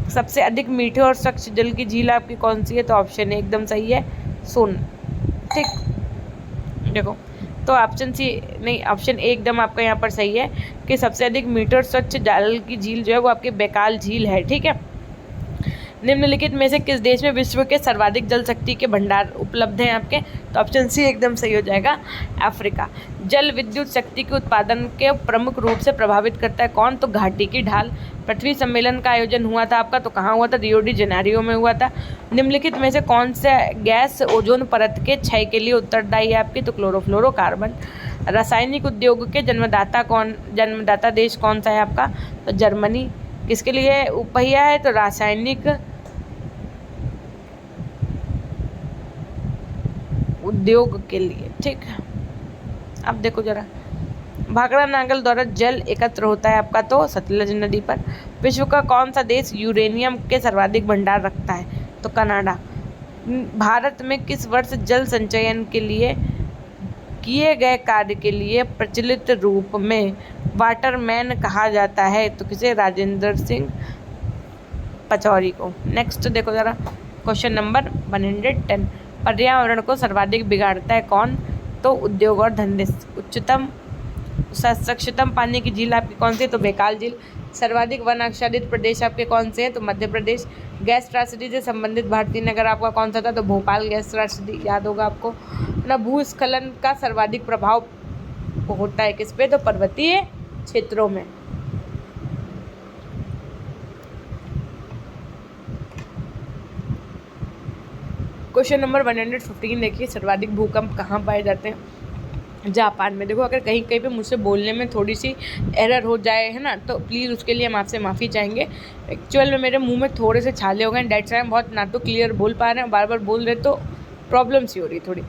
सबसे अधिक मीठे और स्वच्छ जल की झील आपकी कौन सी है? तो ऑप्शन ए एकदम सही है, सोन। ठीक, देखो तो ऑप्शन सी नहीं, ऑप्शन ए एकदम आपका यहाँ पर सही है कि सबसे अधिक मीठे और स्वच्छ जल की झील जो है वो आपकी बैकाल झील है। ठीक है। निम्नलिखित में से किस देश में विश्व के सर्वाधिक जल शक्ति के भंडार उपलब्ध हैं आपके? तो ऑप्शन सी एकदम सही हो जाएगा, अफ्रीका। जल विद्युत शक्ति के उत्पादन के प्रमुख रूप से प्रभावित करता है कौन? तो घाटी की ढाल। पृथ्वी सम्मेलन का आयोजन हुआ था आपका, तो कहाँ हुआ था? रियो डी जेनेरियो में हुआ था। निम्नलिखित में से कौन सा गैस ओजोन परत के क्षय के लिए उत्तरदायी है आपकी? तो क्लोरोफ्लोरोकार्बन। रासायनिक उद्योग के जन्मदाता देश कौन सा है आपका? तो जर्मनी। किसके लिए उपहिया है? तो रासायनिक उद्योग के लिए। ठीक, अब देखो जरा, भाखड़ा नागल द्वारा जल एकत्र होता है आपका तो सतलज नदी पर। विश्व का कौन सा देश यूरेनियम के सर्वाधिक भंडार रखता है? तो कनाडा। भारत में किस वर्ष जल संचयन के लिए किए गए कार्य के लिए प्रचलित रूप में वाटरमैन कहा जाता है? तो किसे? राजेंद्र सिंह पचौरी को। नेक्स्ट देखो ज़रा क्वेश्चन नंबर 110। पर्यावरण को सर्वाधिक बिगाड़ता है कौन? तो उद्योग और धंधे। स्वच्छतम पानी की झील आपकी कौन सी है? तो बैकाल झील। सर्वाधिक वन आच्छादित प्रदेश आपके कौन से हैं? तो मध्य प्रदेश। गैस त्रासदी से संबंधित भारतीय नगर आपका कौन सा था? तो भोपाल गैस त्रासदी, याद होगा आपको ना। भूस्खलन का सर्वाधिक प्रभाव होता है किस पे? तो पर्वतीय क्षेत्रों में। क्वेश्चन नंबर 115 देखिए, सर्वाधिक भूकंप कहाँ पाए जाते हैं? जापान में। देखो अगर कहीं कहीं पे मुझसे बोलने में थोड़ी सी एरर हो जाए है ना, तो प्लीज़ उसके लिए हम आपसे माफ़ी चाहेंगे। एक्चुअल में मेरे मुंह में थोड़े से छाले हो गए, डेट्स टाइम बहुत ना तो क्लियर बोल पा रहे हैं, बार बार बोल रहे तो प्रॉब्लम सी हो रही थोड़ी।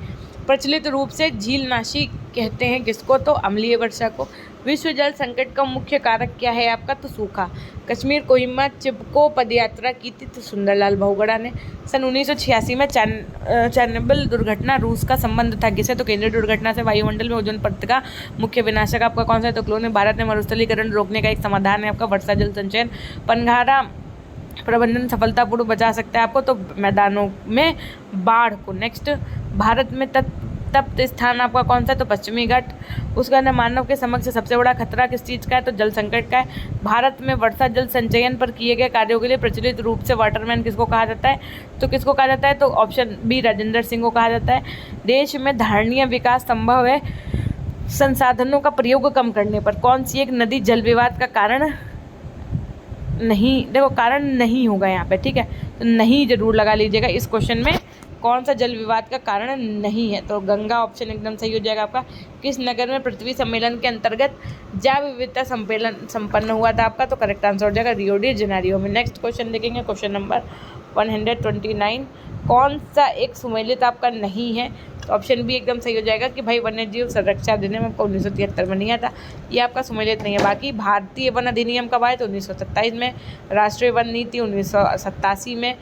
प्रचलित रूप से झीलनाशी कहते हैं किसको? तो अम्लीय वर्षा को। विश्व जल संकट का मुख्य कारक क्या है आपका? तो सूखा। कश्मीर कोहिमा चिपको पदयात्रा की थी? तो सुंदरलाल बहुगुणा ने। सन 1986 में चेरनोबिल दुर्घटना रूस का संबंध था किसे? तो केंद्रीय दुर्घटना से। वायुमंडल में ओजोन परत का मुख्य विनाशक आपका कौन सा है? तो क्लोरीन। भारत में मरुस्थलीकरण रोकने का एक समाधान है आपका वर्षा जल संचयन। पनघारा प्रबंधन सफलतापूर्वक बचा सकता है आपको? तो मैदानों में बाढ़ को। नेक्स्ट, भारत में तप्त स्थान आपका कौन सा? तो पश्चिमी घाट। उसके अंदर मानव के समक्ष सबसे बड़ा खतरा किस चीज़ का है? तो जल संकट का है। भारत में वर्षा जल संचयन पर किए गए कार्यों के लिए प्रचलित रूप से वाटरमैन किसको कहा जाता है? तो किसको कहा जाता है? तो ऑप्शन बी राजेंद्र सिंह को कहा जाता है। देश में धारणीय विकास संभव है संसाधनों का प्रयोग कम करने पर। कौन सी एक नदी जल विवाद का कारण नहीं? देखो कारण नहीं होगा यहाँ पे, ठीक है, तो नहीं जरूर लगा लीजिएगा इस क्वेश्चन में। कौन सा जल विवाद का कारण नहीं है? तो गंगा ऑप्शन एकदम सही हो जाएगा आपका। किस नगर में पृथ्वी सम्मेलन के अंतर्गत जैव विविधता सम्मेलन संपन्न हुआ था आपका? तो करेक्ट आंसर हो जाएगा रियो डी जेनेरियो में। नेक्स्ट क्वेश्चन देखेंगे, क्वेश्चन नंबर 129। कौन सा एक सुमेलित आपका नहीं है? तो ऑप्शन बी एकदम सही हो जाएगा कि भाई वन्य जीव संरक्षण अधिनियम आपका 1973 में नहीं आता, ये आपका सुमेलित नहीं है। बाकी भारतीय वन अधिनियम कब आया? तो 1927 में। राष्ट्रीय वन नीति 1987 में।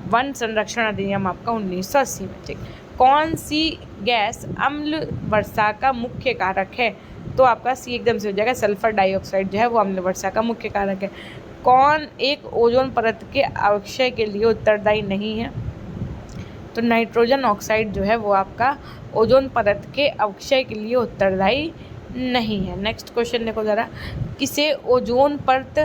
वन संरक्षण अधिनियम आपका 1980 में। ठीक, कौन सी गैस अम्ल वर्षा का मुख्य कारक है? तो आपका सी एकदम से हो जाएगा, सल्फर डाइऑक्साइड जो है वो अम्ल वर्षा का मुख्य कारक है। कौन एक ओजोन परत के अवक्षय के लिए उत्तरदायी नहीं है? तो नाइट्रोजन ऑक्साइड जो है वो आपका ओजोन परत के अवक्षय के लिए उत्तरदायी नहीं है। नेक्स्ट क्वेश्चन देखो ज़रा, किसे ओजोन परत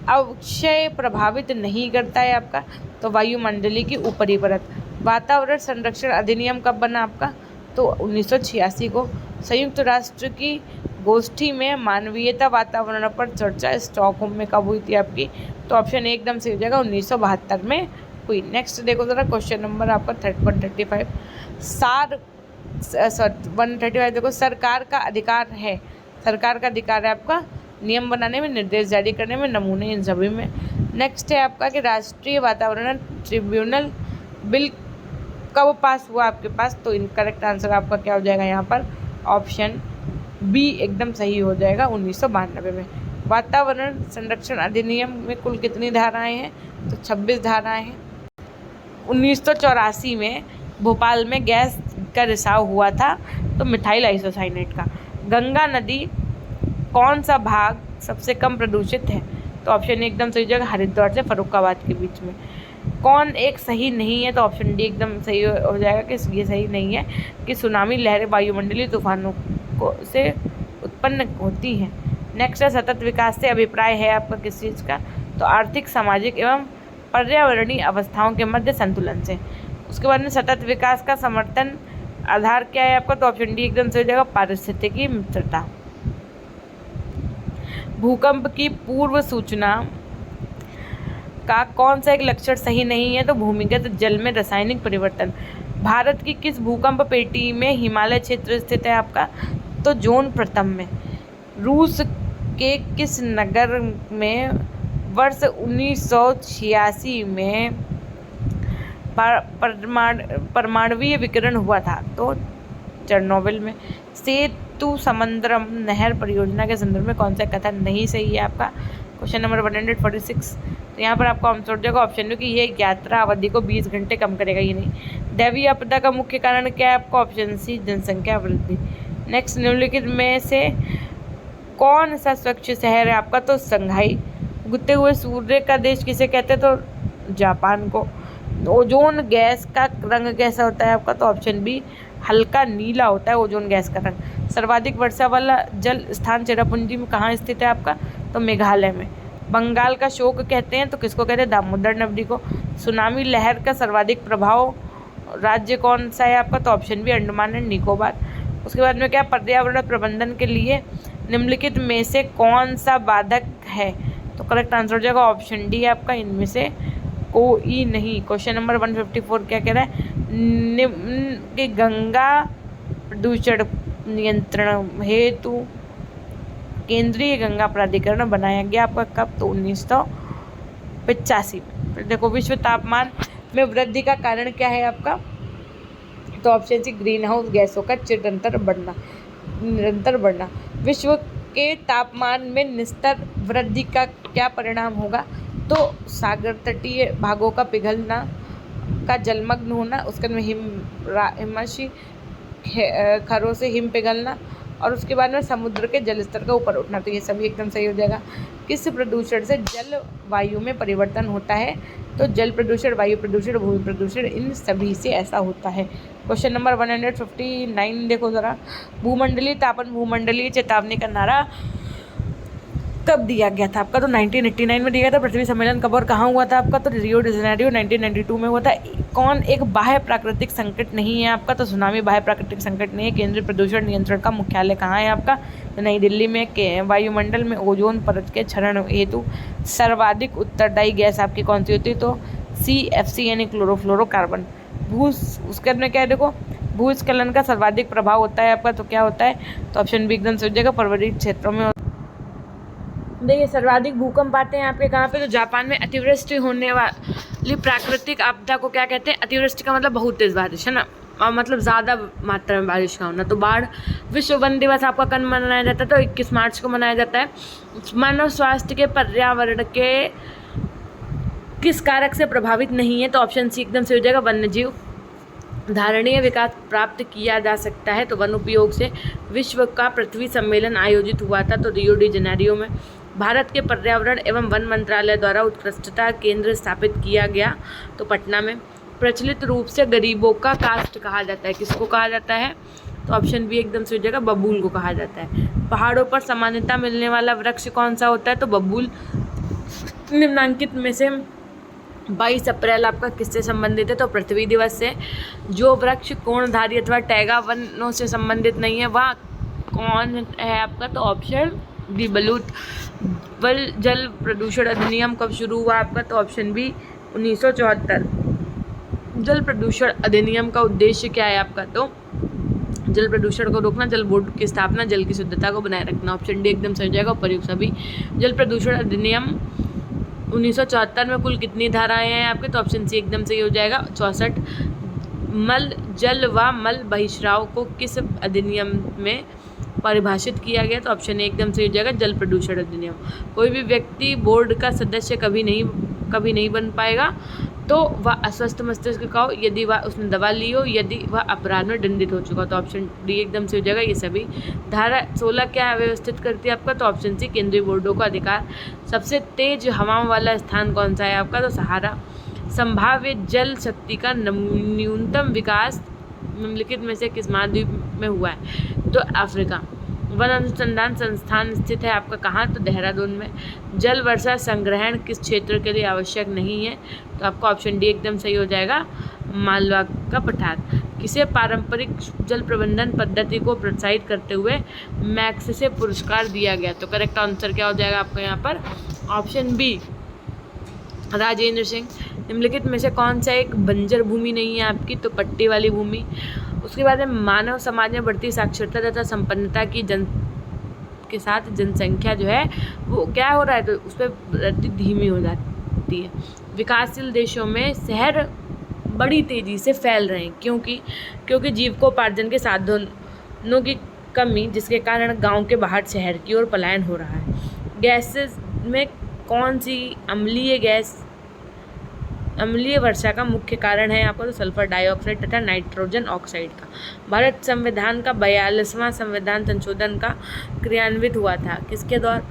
अवक्षय प्रभावित नहीं करता है आपका? तो वायुमंडली की ऊपरी परत। वातावरण संरक्षण अधिनियम कब बना आपका? तो 1986 को। संयुक्त राष्ट्र की गोष्ठी में मानवीयता वातावरण पर चर्चा स्टॉकहोम में कब हुई थी आपकी? तो ऑप्शन ए एकदम से हो जाएगा 1972 में हुई। नेक्स्ट देखो ज़रा, क्वेश्चन नंबर आपका 135। 135 देखो, सरकार का अधिकार है, सरकार का अधिकार है आपका नियम बनाने में, निर्देश जारी करने में, नमूने इन सभी में। नेक्स्ट है आपका कि राष्ट्रीय वातावरण ट्रिब्यूनल बिल कब पास हुआ आपके पास? तो इनकरेक्ट आंसर आपका क्या हो जाएगा यहाँ पर? ऑप्शन बी एकदम सही हो जाएगा 1992 में। वातावरण संरक्षण अधिनियम में कुल कितनी धाराएं हैं? तो 26 धाराएं हैं। 1984 में भोपाल में गैस का रिसाव हुआ था, तो मिथाइल आइसोसाइनेट का। गंगा नदी कौन सा भाग सबसे कम प्रदूषित है? तो ऑप्शन एकदम सही जगह, हरिद्वार से फर्रुखाबाद के बीच में। कौन एक सही नहीं है? तो ऑप्शन डी एकदम सही हो जाएगा कि ये सही नहीं है कि सुनामी लहरें वायुमंडलीय तूफानों को से उत्पन्न होती हैं। नेक्स्ट है सतत विकास से अभिप्राय है आपका किस चीज़ का? तो आर्थिक, सामाजिक एवं पर्यावरणीय अवस्थाओं के मध्य संतुलन से। उसके बाद में सतत विकास का समर्थन आधार क्या है आपका? तो ऑप्शन डी एकदम से हो जाएगा, पारिस्थितिकी मित्रता। भूकंप की पूर्व सूचना का कौन सा एक लक्षण सही नहीं है? तो भूमिगत जल में रासायनिक परिवर्तन। भारत की किस भूकंप पेटी में हिमालय क्षेत्र स्थित है आपका? तो जोन प्रथम में। रूस के किस नगर में वर्ष 1986 में परमाणुवीय विकिरण हुआ था? तो चेरनोबिल में। सेतु समंद्रम नहर परियोजना के संदर्भ में कौन सा कथन नहीं सही है आपका? Question number 146। तो यहाँ पर आपका आंसर हो जाएगा ऑप्शन में कि ये यात्रा अवधि को 20 घंटे कम करेगा। ये नहीं। दैवीय आपदा का मुख्य कारण क्या है आपका? ऑप्शन सी जनसंख्या वृद्धि। नेक्स्ट, निम्नलिखित में से कौन सा स्वच्छ शहर है आपका? तो संघाई। उगते हुए सूर्य का देश किसे कहते हैं? तो जापान को। ओजोन गैस का रंग कैसा होता है आपका? तो ऑप्शन बी हल्का नीला होता है ओजोन गैस का रंग। सर्वाधिक वर्षा वाला जल स्थान चेरापूंजी में कहाँ स्थित है आपका? तो मेघालय में। बंगाल का शोक कहते हैं तो किसको कहते हैं? दामोदर नदी को। सुनामी लहर का सर्वाधिक प्रभाव राज्य कौन सा है आपका? तो option B Andaman and Nicobar. उसके बाद में क्या? पर्यावरण प्रबंधन के लिए निम्नलिखित में से कौन सा बाधक है? तो करेक्ट आंसर हो जाएगा ऑप्शन डी आपका इनमें से कोई नहीं। क्वेश्चन नंबर 154 क्या कह रहा है? निम्न गंगा प्रदूषण नियंत्रण हेतु केंद्रीय गंगा प्राधिकरण बनाया गया आपका कब? तो 1985 में। फिर देखो, विश्व तापमान में वृद्धि का कारण क्या है आपका? तो ऑप्शन सी ग्रीन हाउस गैसों का निरंतर बढ़ना। विश्व के तापमान में निरंतर वृद्धि का क्या परिणाम होगा? तो सागर तटीय भागों का पिघलना, का जलमग्न होना, उसके में हिमशी खरों से हिम पिघलना, और उसके बाद में समुद्र के जल स्तर का ऊपर उठना। तो ये सभी एकदम सही हो जाएगा। किस प्रदूषण से जल वायु में परिवर्तन होता है? तो जल प्रदूषण, वायु प्रदूषण, भूमि प्रदूषण, इन सभी से ऐसा होता है। क्वेश्चन नंबर 159 देखो ज़रा। भूमंडलीय तापन भूमंडलीय चेतावनी का नारा कब दिया गया था आपका? तो 1989 में दिया गया था। पृथ्वी सम्मेलन कब और कहाँ हुआ था आपका? तो रियो डी जेनेरियो 1992 में हुआ था। कौन एक बाह्य प्राकृतिक संकट नहीं है आपका? तो सुनामी बाह्य प्राकृतिक संकट नहीं है। केंद्रीय प्रदूषण नियंत्रण का मुख्यालय कहाँ है आपका? तो नई दिल्ली में। वायुमंडल में ओजोन परत के क्षरण हेतु सर्वाधिक उत्तरदायी गैस आपकी कौन सी होती है? तो CFC यानी क्लोरोफ्लोरोकार्बन। उसके अंदर क्या है? देखो, भूस्खलन का सर्वाधिक प्रभाव होता है आपका, तो क्या होता है? तो ऑप्शन बी एकदम से हो जाएगा, पर्वतीय क्षेत्रों में। देखिए, सर्वाधिक भूकंप आते हैं आपके कहाँ पे? तो जापान में। अतिवृष्टि होने वाली प्राकृतिक आपदा को क्या कहते हैं? अतिवृष्टि का मतलब बहुत तेज बारिश है ना, और मतलब ज़्यादा मात्रा में बारिश का होना। तो बाढ़। विश्व वन दिवस आपका कब मनाया जाता है? तो 21 मार्च को मनाया जाता है। मानव स्वास्थ्य के पर्यावरण के किस कारक से प्रभावित नहीं है? तो ऑप्शन सी एकदम से हो जाएगा, वन्य जीव। धारणीय विकास प्राप्त किया जा सकता है तो वन उपयोग से। विश्व का पृथ्वी सम्मेलन आयोजित हुआ था तो रियो डी जेनेरियो में। भारत के पर्यावरण एवं वन मंत्रालय द्वारा उत्कृष्टता केंद्र स्थापित किया गया तो पटना में। प्रचलित रूप से गरीबों का कास्ट कहा जाता है, किसको कहा जाता है? तो ऑप्शन बी एकदम से हो जाएगा, बबूल को कहा जाता है। पहाड़ों पर सामान्यतः मिलने वाला वृक्ष कौन सा होता है? तो बबूल। निम्नांकित में से 22 अप्रैल आपका किससे संबंधित है? तो पृथ्वी दिवस से। जो वृक्ष कोणधारी अथवा टैगा वनों से संबंधित नहीं है वह कौन है आपका? तो ऑप्शन डी बलूत। जल प्रदूषण अधिनियम कब शुरू हुआ आपका? तो ऑप्शन बी 1974। जल प्रदूषण अधिनियम का उद्देश्य क्या है आपका? तो जल प्रदूषण को रोकना, जल बोर्ड की स्थापना, जल की शुद्धता को बनाए रखना। ऑप्शन डी एकदम सही हो जाएगा, उपर्युक्त सभी। जल प्रदूषण अधिनियम 1974 में कुल कितनी धाराएं हैं आपके? तो ऑप्शन सी एकदम सही हो जाएगा, 64। मल जल व मल बहिष्राव को किस अधिनियम में परिभाषित किया गया? तो ऑप्शन ए एकदम सही हो जाएगा, जल प्रदूषण अधिनियम। कोई भी व्यक्ति बोर्ड का सदस्य कभी नहीं बन पाएगा तो वह अस्वस्थ मस्तिष्क का हो, यदि वह उसने दवा ली हो, यदि वह अपराध में दंडित हो चुका। तो ऑप्शन डी एकदम से हो जाएगा ये सभी। धारा 16 क्या व्यवस्थित करती है आपका? तो ऑप्शन सी केंद्रीय बोर्डों का अधिकार। सबसे तेज हवाओं वाला स्थान कौन सा है आपका? तो सहारा। संभाव्य जल शक्ति का न्यूनतम विकास निम्नलिखित में से किस महाद्वीप में हुआ है? तो अफ्रीका। वन अनुसंधान संस्थान स्थित है आपका कहाँ? तो देहरादून में। जल वर्षा संग्रहण किस क्षेत्र के लिए आवश्यक नहीं है? तो आपका ऑप्शन डी एकदम सही हो जाएगा, मालवा का पठार। किसे पारंपरिक जल प्रबंधन पद्धति को प्रोत्साहित करते हुए मैक्सेसे पुरस्कार दिया गया? तो करेक्ट आंसर क्या हो जाएगा आपका यहाँ पर? Option B Rajendra Singh. निम्नलिखित में से कौन सा एक बंजर भूमि नहीं है आपकी? तो पट्टी वाली भूमि। उसके बाद में मानव समाज में बढ़ती साक्षरता तथा संपन्नता की के साथ जनसंख्या जो है वो क्या हो रहा है? तो उस पर वृद्धि धीमी हो जाती है। विकासशील देशों में शहर बड़ी तेज़ी से फैल रहे हैं क्योंकि जीविकोपार्जन के साधनों की कमी, जिसके कारण गांव के बाहर शहर की ओर पलायन हो रहा है। गैसेस में कौन सी अम्लीय वर्षा का मुख्य कारण है आपको? तो सल्फर डाइऑक्साइड तथा नाइट्रोजन ऑक्साइड का। भारत संविधान का 42वां संविधान संशोधन का क्रियान्वित हुआ था किसके द्वारा?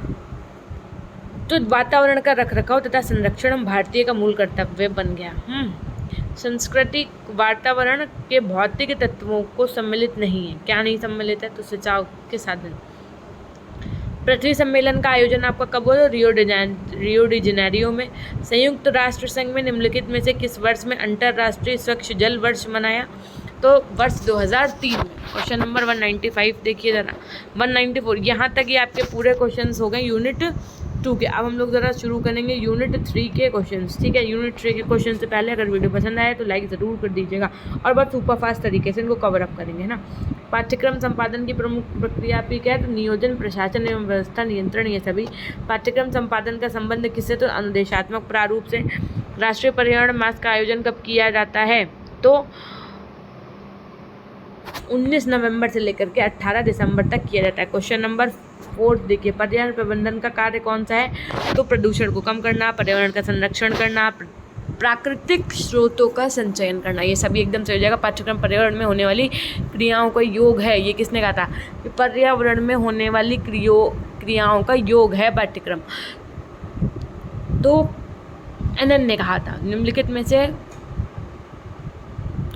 तो वातावरण का रखरखाव तथा संरक्षण भारतीय का मूल कर्तव्य बन गया। सांस्कृतिक वातावरण के भौतिक तत्वों को सम्मिलित नहीं है। क्या नहीं सम्मिलित है? तो सिंचाई के साधन। पृथ्वी सम्मेलन का आयोजन आपका कब हुआ? रियो डी जेनेरियो में। संयुक्त राष्ट्र संघ में निम्नलिखित में से किस वर्ष में अंतर्राष्ट्रीय स्वच्छ जल वर्ष मनाया? तो वर्ष 2003 में। क्वेश्चन नंबर 195 देखिए जरा, 194। यहाँ तक ये आपके पूरे क्वेश्चंस हो गए यूनिट 2 के। अब हम लोग ज़रा शुरू करेंगे यूनिट 3 के क्वेश्चंस, ठीक है। यूनिट 3 के क्वेश्चन से पहले अगर वीडियो पसंद आए तो लाइक ज़रूर कर दीजिएगा और बहुत सुपर फास्ट तरीके से इनको कवर अप करेंगे, है ना। पाठ्यक्रम संपादन की प्रमुख प्रक्रिया आपकी क्या है? तो नियोजन, प्रशासन एवं व्यवस्था, नियंत्रण, ये सभी। पाठ्यक्रम संपादन का संबंध किससे? तो अनुदेशात्मक प्रारूप से। राष्ट्रीय पर्यावरण मास का आयोजन कब किया जाता है? तो 19 नवंबर से लेकर के 18 दिसंबर तक किया जाता है। क्वेश्चन नंबर 4 देखिए, पर्यावरण प्रबंधन का कार्य कौन सा है? तो प्रदूषण को कम करना, पर्यावरण का संरक्षण करना, प्राकृतिक स्रोतों का संचयन करना, ये सभी एकदम से हो जाएगा। पाठ्यक्रम पर्यावरण में होने वाली क्रियाओं का योग है, ये किसने कहा था? पर्यावरण में होने वाली क्रियाओं का योग है पाठ्यक्रम, तो एनएन ने कहा था। निम्नलिखित में से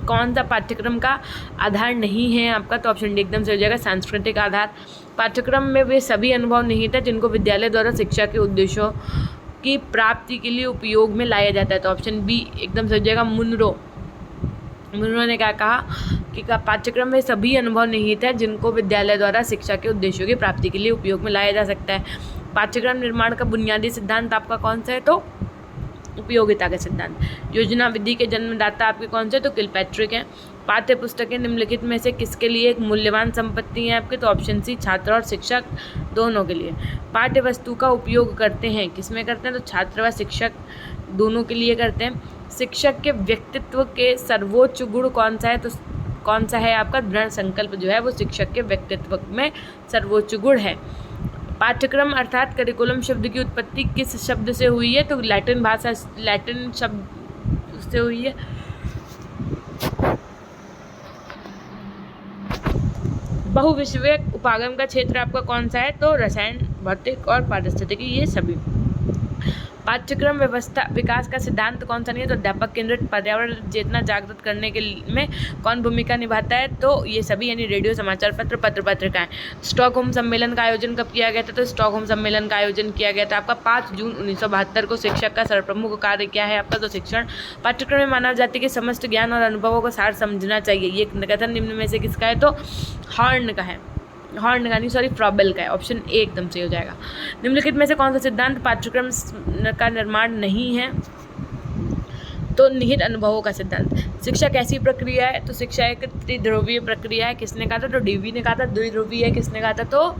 कौन सा पाठ्यक्रम का आधार नहीं है आपका? तो ऑप्शन डी एकदम से हो जाएगा, सांस्कृतिक आधार। पाठ्यक्रम में वे सभी अनुभव नहीं था जिनको विद्यालय द्वारा शिक्षा के उद्देश्यों की प्राप्ति के लिए उपयोग में लाया जाता है। तो ऑप्शन बी एकदम से हो जाएगा, मुनरो ने क्या कहा कि पाठ्यक्रम में सभी अनुभव नहीं था जिनको विद्यालय द्वारा शिक्षा के उद्देश्यों की प्राप्ति के लिए उपयोग में लाया जा सकता है। पाठ्यक्रम निर्माण का बुनियादी सिद्धांत आपका कौन सा है? तो उपयोगिता का सिद्धांत। योजना विधि के जन्मदाता आपके कौन से? तो किलपैट्रिक हैं। पाठ्य पुस्तकें निम्नलिखित में से किसके लिए एक मूल्यवान संपत्ति है आपके? तो ऑप्शन सी, छात्र और शिक्षक दोनों के लिए। पाठ्य वस्तु का उपयोग करते हैं, किसमें करते हैं? तो छात्र व शिक्षक दोनों के लिए करते हैं। शिक्षक के व्यक्तित्व के सर्वोच्च गुण कौन सा है? तो कौन सा है आपका? दृढ़ संकल्प जो है वो शिक्षक के व्यक्तित्व में सर्वोच्च गुण है। पाठ्यक्रम अर्थात करिकुलम शब्द की उत्पत्ति किस शब्द से हुई है? तो लैटिन शब्द से हुई है। बहुविषयक उपागम का क्षेत्र आपका कौन सा है? तो रसायन, भौतिक और पारिस्थितिकी, ये सभी। पाठ्यक्रम व्यवस्था विकास का सिद्धांत कौन सा नहीं है? तो अध्यापक केंद्रित पर्यावरण चेतना जागृत करने के में कौन भूमिका निभाता है? तो ये सभी, यानी रेडियो, समाचार पत्र, पत्रिकाएं। स्टॉकहोम सम्मेलन का आयोजन कब किया गया था? तो स्टॉकहोम सम्मेलन का आयोजन किया गया था आपका 5 जून 1972 को। शिक्षक का सर्वप्रमुख कार्य क्या है आपका? तो शिक्षण। पाठ्यक्रम में मानव जाति के समस्त ज्ञान और अनुभवों को सार समझना चाहिए, ये कथन निम्न में से किसका है? तो हॉर्न का है। फ्रॉबेल का है। ऑप्शन ए एकदम से हो जाएगा। निम्नलिखित में से कौन सा सिद्धांत पाठ्यक्रम का निर्माण नहीं है? तो निहित अनुभवों का सिद्धांत। शिक्षा कैसी प्रक्रिया है? तो शिक्षा एक त्रिध्रुवीय प्रक्रिया है, किसने कहा था? तो डीवी ने कहा था। द्विध्रुवीय है, किसने कहा था? तो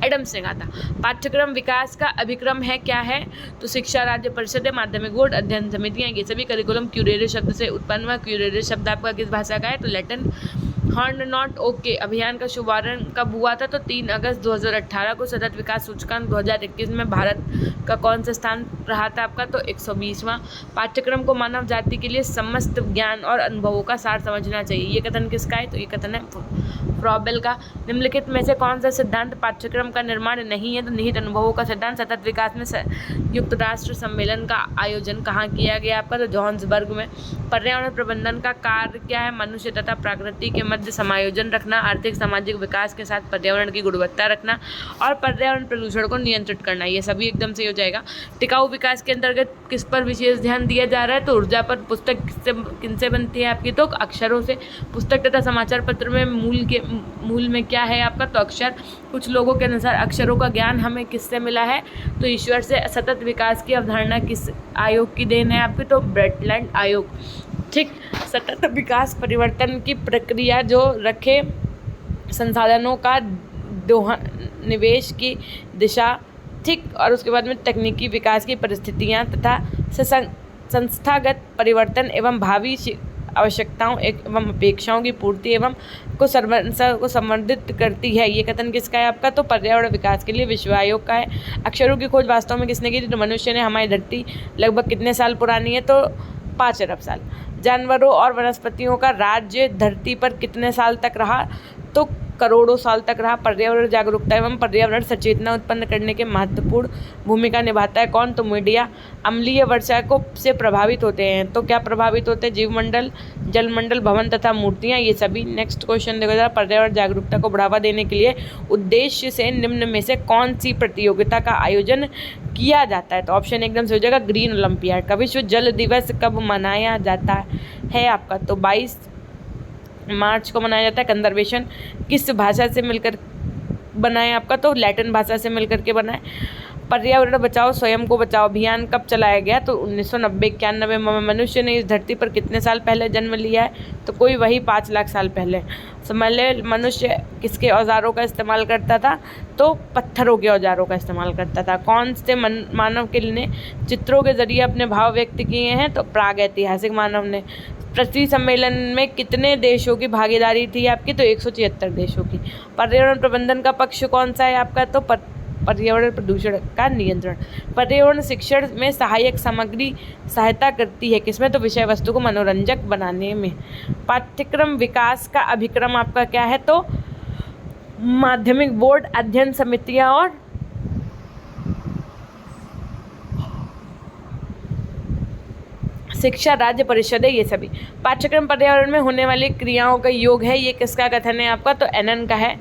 एडम्स ने कहा था। पाठ्यक्रम विकास का अभिक्रम है, क्या है? तो शिक्षा राज्य परिषद, माध्यमिक बोर्ड, अध्ययन समितियां, ये सभी। करिकुलम क्यूरेरे शब्द से उत्पन्न हुआ। क्यूरेरे शब्द आपका किस भाषा का है? तो लैटिन। हॉर्न नॉट ओके अभियान का शुभारंभ कब हुआ था? तो 3 अगस्त 2018 को। सतत विकास सूचकांक 2021 में भारत का कौन सा स्थान रहा था आपका? तो 120वां। पाठ्यक्रम को मानव जाति के लिए समस्त ज्ञान और अनुभवों का सार समझना चाहिए, ये कथन किसका है? तो ये कथन है फ्रॉबेल का। निम्नलिखित में से कौन सा सिद्धांत पाठ्यक्रम का निर्माण नहीं है? तो निहित अनुभवों का सिद्धांत। सतत विकास में संयुक्त राष्ट्र सम्मेलन का आयोजन कहाँ किया गया आपका? तो जोहान्सबर्ग में। पर्यावरण प्रबंधन का कार्य क्या है? मनुष्य तथा प्रकृति के मध्य समायोजन रखना, आर्थिक सामाजिक विकास के साथ पर्यावरण की गुणवत्ता रखना और पर्यावरण प्रदूषण को नियंत्रित करना, ये सभी एकदम से हो जाएगा। टिकाऊ विकास के अंतर्गत किस पर विशेष ध्यान दिया जा रहा है? तो ऊर्जा पर। पुस्तक किनसे बनती है आपकी? तो अक्षरों से। पुस्तक तथा समाचार पत्र में मूल में क्या है आपका? तो अक्षर। कुछ लोगों के अनुसार अक्षरों का ज्ञान हमें किससे मिला है? तो ईश्वर से। सतत विकास की अवधारणा किस आयोग की देन है आपकी? तो ब्रेटलैंड आयोग, ठीक। सतत विकास परिवर्तन की प्रक्रिया जो रखे संसाधनों का निवेश की दिशा, ठीक। और उसके बाद में तकनीकी विकास की परिस्थितियां तथा संस्थागत परिवर्तन एवं भावी आवश्यकताओं एवं अपेक्षाओं की पूर्ति एवं को संवर्धित करती है। ये कथन किसका है आपका? तो पर्यावरण विकास के लिए विश्व आयोग का है। अक्षरों की खोज वास्तव में किसने की थी? तो मनुष्य ने। हमारी धरती लगभग कितने साल पुरानी है? तो 5 अरब साल। जानवरों और वनस्पतियों का राज्य धरती पर कितने साल तक रहा? तो करोड़ों साल तक रहा। पर्यावरण जागरूकता एवं पर्यावरण सचेतना उत्पन्न करने के महत्वपूर्ण भूमिका निभाता है कौन? तो मीडिया। अम्लीय वर्षा को से प्रभावित होते हैं, तो क्या प्रभावित होते हैं? जीवमंडल, जलमंडल, भवन तथा मूर्तियाँ, ये सभी। नेक्स्ट क्वेश्चन देखो जरा। पर्यावरण जागरूकता को बढ़ावा देने के लिए उद्देश्य से निम्न में से कौन सी प्रतियोगिता का आयोजन किया जाता है? तो ऑप्शन एकदम से हो जाएगा ग्रीन ओलंपियाड का। विश्व जल दिवस कब मनाया जाता है आपका? तो 22 मार्च को मनाया जाता है। कंजर्वेशन किस भाषा से मिलकर बना है आपका? तो लैटिन भाषा से मिलकर के बना है। पर्यावरण बचाओ स्वयं को बचाओ अभियान कब चलाया गया? तो 1990-91 में। मनुष्य ने इस धरती पर कितने साल पहले जन्म लिया है? तो कोई वही 5 लाख साल पहले। मनुष्य किसके औजारों का इस्तेमाल करता था? तो पत्थरों के औजारों का इस्तेमाल करता था। कौन से मानव के ने चित्रों के जरिए अपने भाव व्यक्त किए हैं? तो प्रागैतिहासिक मानव ने। पृथ्वी सम्मेलन में कितने देशों की भागीदारी थी आपकी? तो 176 देशों की। पर्यावरण प्रबंधन का पक्ष कौन सा है आपका? तो पर्यावरण प्रदूषण का नियंत्रण। पर्यावरण शिक्षण में सहायक सामग्री सहायता करती है किसमें? तो विषय वस्तु को मनोरंजक बनाने में। पाठ्यक्रम विकास का अभिक्रम आपका क्या है? तो माध्यमिक बोर्ड, अध्ययन समितियां और शिक्षा राज्य परिषद है, ये सभी। पाठ्यक्रम पर्यावरण में होने वाली क्रियाओं का योग है, ये किसका कथन है आपका? तो एनन का है।